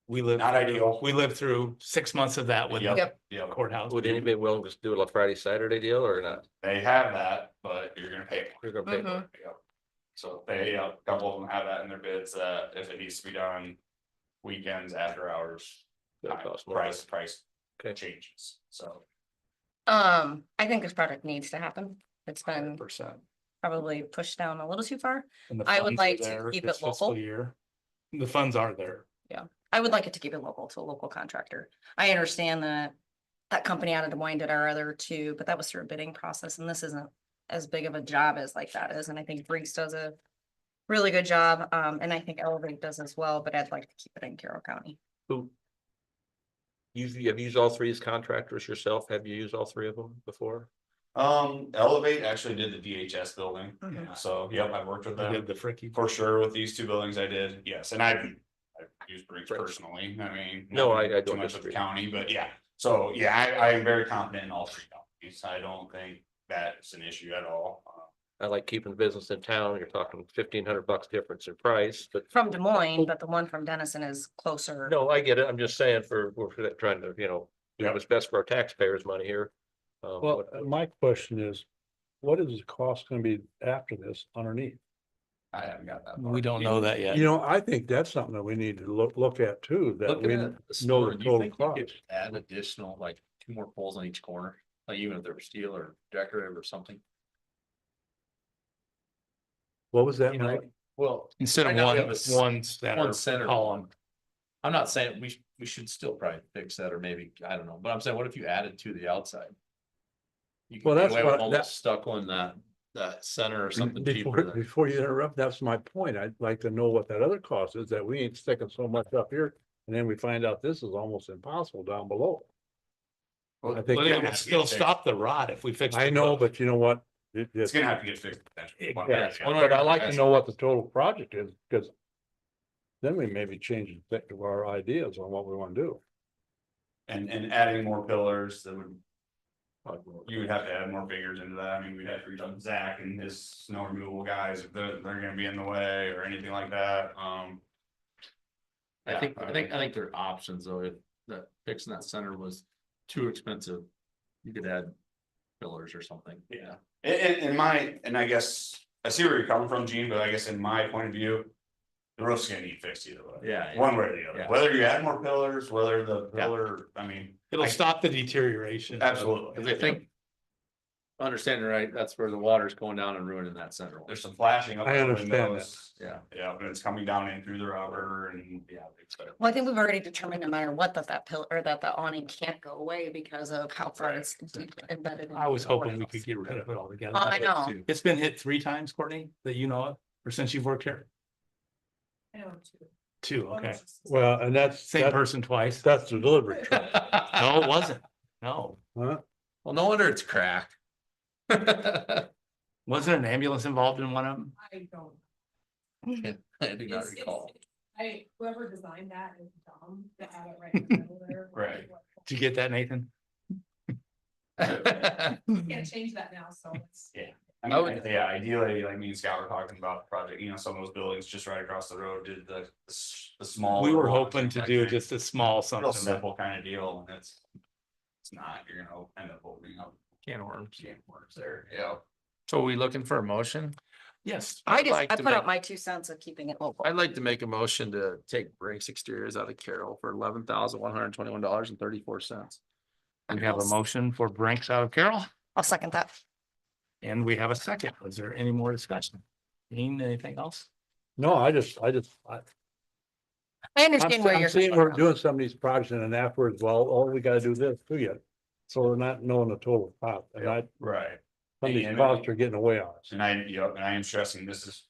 H: We lived.
J: Not ideal.
H: We lived through 6 months of that with
J: Yep.
H: the
J: Yep.
H: courthouse.
C: Would anybody willing to do a Friday, Saturday deal or not?
J: They have that, but you're gonna pay.
C: You're gonna pay for it.
J: Yep. So they, a couple of them have that in their bids, that if it needs to be done weekends after hours.
C: It'll cost more.
J: Price
C: Okay.
J: changes, so.
B: I think this project needs to happen. It's been
H: 100%.
B: probably pushed down a little too far.
H: And the
B: I would
H: funds are
B: like to
H: there
B: keep
H: this
B: it
H: fiscal
B: local.
H: year. The funds are there.
B: I would like it to keep it local to a local contractor. I understand that that company out of Des Moines did our other two, but that was through a bidding process and this isn't as big of a job as like that is. And I think Briggs does a really good job. And I think Elevate does as well, but I'd like to keep it in Carroll County.
C: Who? Have you used all three as contractors yourself? Have you used all three of them before?
J: Elevate actually did the DHS building,
B: Mhm.
J: so, yep, I've worked with
H: I
J: them
H: did the Fricky.
J: for sure with these two buildings I did, yes, and I've used Briggs personally, I mean.
C: No, I
J: nothing
C: don't
J: Too much with the
C: disagree.
J: county, but yeah, so, yeah, I am very confident in all three companies, I don't think that's an issue at all.
C: I like keeping business in town. You're talking $1,500 difference in price, but
B: From Des Moines, but the one from Denison is closer.
C: no, I get it. I'm just saying we're trying to, do
J: Yep.
C: what's best for our taxpayers' money here.
E: Well, my question is, what is the cost gonna be after this underneath?
J: I haven't got that.
H: We don't know that yet.
E: You know, I think that's something that we need to look at too, that
I: Looking
E: we
I: at
E: know
I: the
E: the
I: store, do you
E: total
I: think you could
E: cost.
I: add additional, like, 2 more poles on each corner? Like, even if they were steel or decorative or something?
E: What was that,
I: You know,
E: Mike?
I: well.
H: Instead
I: right
H: of
I: now we
H: one,
I: have a
H: one center
I: one center
H: column.
I: I'm not saying we should still probably fix that, or maybe, I don't know, but I'm saying, what if you added to the outside? You
E: Well,
I: could get
E: that's
I: away with
E: what-
I: almost stuck on that center or something cheaper.
E: Before you interrupt, that's my point. I'd like to know what that other cost is, that we ain't sticking so much up here. And then we find out this is almost impossible down below. I think
H: But
J: it's
H: it
J: gonna
H: would
J: have to
H: still
J: get fixed.
H: stop the rot if we fix.
E: I
H: the
E: know,
H: roof.
E: but you know what?
J: It's gonna have to get fixed. potentially, one way or
E: Yeah,
J: the other.
E: but I'd like to know what the total project is, because then we maybe change our ideas on what we want to do.
J: And adding more pillars that would. You would have to add more figures into that, I mean, we'd have to reach out to Zach and his snow removal guys, if they're gonna be in the way or anything like that,
I: I think there are options, though, if that fixing that center was too expensive, you could add pillars or something.
J: Yeah. And I guess, I see where you're coming from, Gene, but I guess in my point of view. The roof's gonna need fixed either way.
I: Yeah.
J: One way or the other,
I: Yeah.
J: whether you add more pillars, whether the
H: Yeah.
J: pillar, I mean.
H: It'll stop the deterioration.
J: Absolutely.
I: Cause I think. Understanding right, that's where the water's going down and ruining that center. one.
J: There's some flashing up.
E: I
J: in the
E: understand
J: windows.
I: Yeah.
J: Yeah, but it's coming down in through the rubber and, yeah. it's better.
B: Well, I think we've already determined no matter what, that pillar or that the awning can't go away because of how far it's deep embedded. in
H: I was
B: the
H: hoping we
B: warehouse.
H: could get rid of it altogether.
B: Oh, I know.
H: It's been hit 3 times, Courtney, that you know of, or since you've worked here? Two, okay.
E: Well, and
H: Same person twice.
E: that's the delivery truck,
H: No, it wasn't. No.
E: huh?
I: Well, no wonder it's cracked.
H: Wasn't an ambulance involved in one of them?
K: I don't.
I: I do not recall.
K: Whoever designed that is dumb to have it right in the middle there.
J: Right.
H: Did you get that, Nathan?
K: Can't change that now, so it's.
J: I mean, yeah, ideally, like me and Scott were talking about the project, some of those buildings just right across the road did the small.
H: We were hoping to do just a small
J: Real
H: something.
J: simple kind of deal, and it's not, you're gonna end up opening up
I: Can of worms.
J: can of worms there, yeah.
I: So are we looking for a motion?
H: Yes.
B: I
I: like to
B: put
I: make-
B: out my 2 cents of keeping it local.
I: I'd like to make a motion to take Brinks Exteriors out of Carroll for $11,121.34.
H: We have a motion for Brinks out of Carroll,
B: I'll second that.
H: and we have a second. Was there any more discussion? Dean, anything else?
E: No,
B: I
E: I'm
B: understand where you're.
E: seeing
B: coming
E: we're
B: from.
E: doing some of these projects and then afterwards, well, oh, we gotta do this too yet. So we're not knowing the total cost, and
J: Right.
E: some of these
J: And-
E: costs are getting away on us.
J: And I am stressing, this is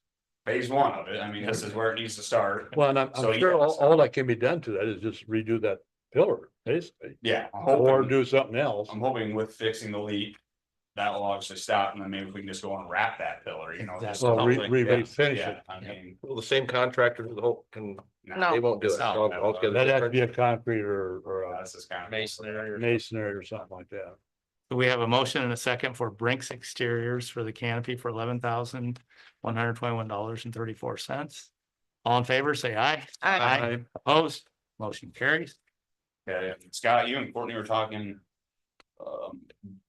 J: phase one of it, I mean, this is where it needs to start.
E: Well, and I'm
J: So,
E: sure
J: yes.
E: all that can be done to that is just redo that pillar, basically,
J: Yeah,
E: or do something else.
J: I'm hoping with fixing the leak, that will obviously stop, and then maybe we can just go and wrap that pillar, you know. just
G: Well,
J: something,
G: refinish
J: yeah,
G: it.
J: I mean.
C: Well, the same contractor, the whole can,
B: No.
C: they won't do
J: it's
C: it.
J: not
C: I'll-
J: that
C: I'll
J: hard.
C: get a
G: That'd have to
C: different-
G: be a concrete or a
J: This is kind of.
C: Masonry or
G: masonry or something like that.
A: So we have a motion and a second for Brinks Exteriors for the canopy for $11,121.34. All in favor, say aye.
B: Aye.
A: Opposed, motion carries.
J: Okay, Scott, you and Courtney were talking.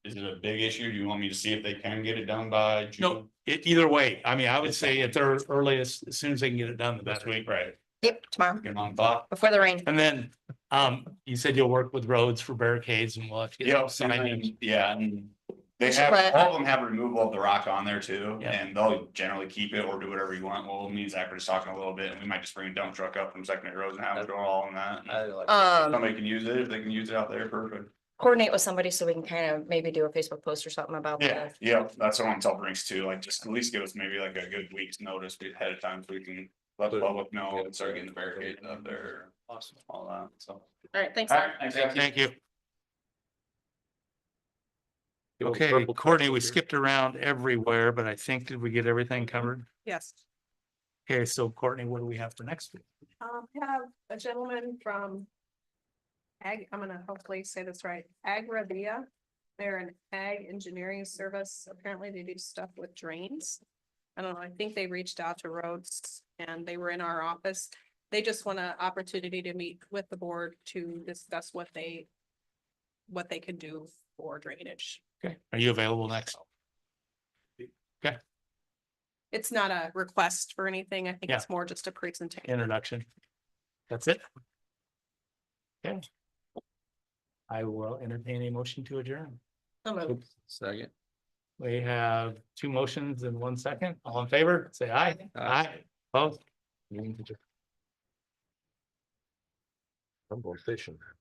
J: Is it a big issue? Do you want me to see if they can get it done by June?
A: No, either way, I mean, I would say at their earliest, as soon as they can get it done, the
J: This
A: better.
J: week, right?
B: Yep, tomorrow,
J: Get on thought.
B: before the rain.
A: And then, you said you'll work with roads for barricades and we'll have to get.
J: Yep,
A: some signage.
J: yeah, and they
B: We should
J: have,
B: put-
J: all of them have removal of the rock on there too,
A: Yeah.
J: and they'll generally keep it or do whatever you want. Well, me and Zach were just talking a little bit, and we might just bring a dump truck up from secondary roads and have it go all in that.
I: I like.
J: Somebody can use it, if they can use it out there, perfect.
B: Coordinate with somebody so we can kind of maybe do a Facebook post or something about
J: Yeah,
B: the.
J: yeah, that's what I'm telling Brinks too, like just at least give us maybe like a good week's notice ahead of time, so we can let the public know and start getting the barricades up there. Awesome. All that, so.
B: All right, thanks.
J: All right, thanks, guys.
A: Thank you.
C: Give them
A: Okay,
C: purple
A: Courtney, we
C: here.
A: skipped around everywhere, but I think, did we get everything covered?
F: Yes.
A: Okay, so Courtney, what do we have for next week?
F: We have a gentleman from I'm gonna hopefully say this right, Agravia. They're an ag engineering service. Apparently they do stuff with drains. I don't know, I think they reached out to roads and they were in our office. They just want an opportunity to meet with the board to discuss what they can do for drainage.
A: Okay, are you available next?
F: It's not a request for anything. I think
A: Yeah.
F: it's more just a presentation.
A: Introduction. That's it? Okay. I will entertain a motion to adjourn.
I: Second.
A: We have two motions in 1 second. All in favor, say aye. Aye. Opposed? Meeting adjourned.
C: I'm going fishing.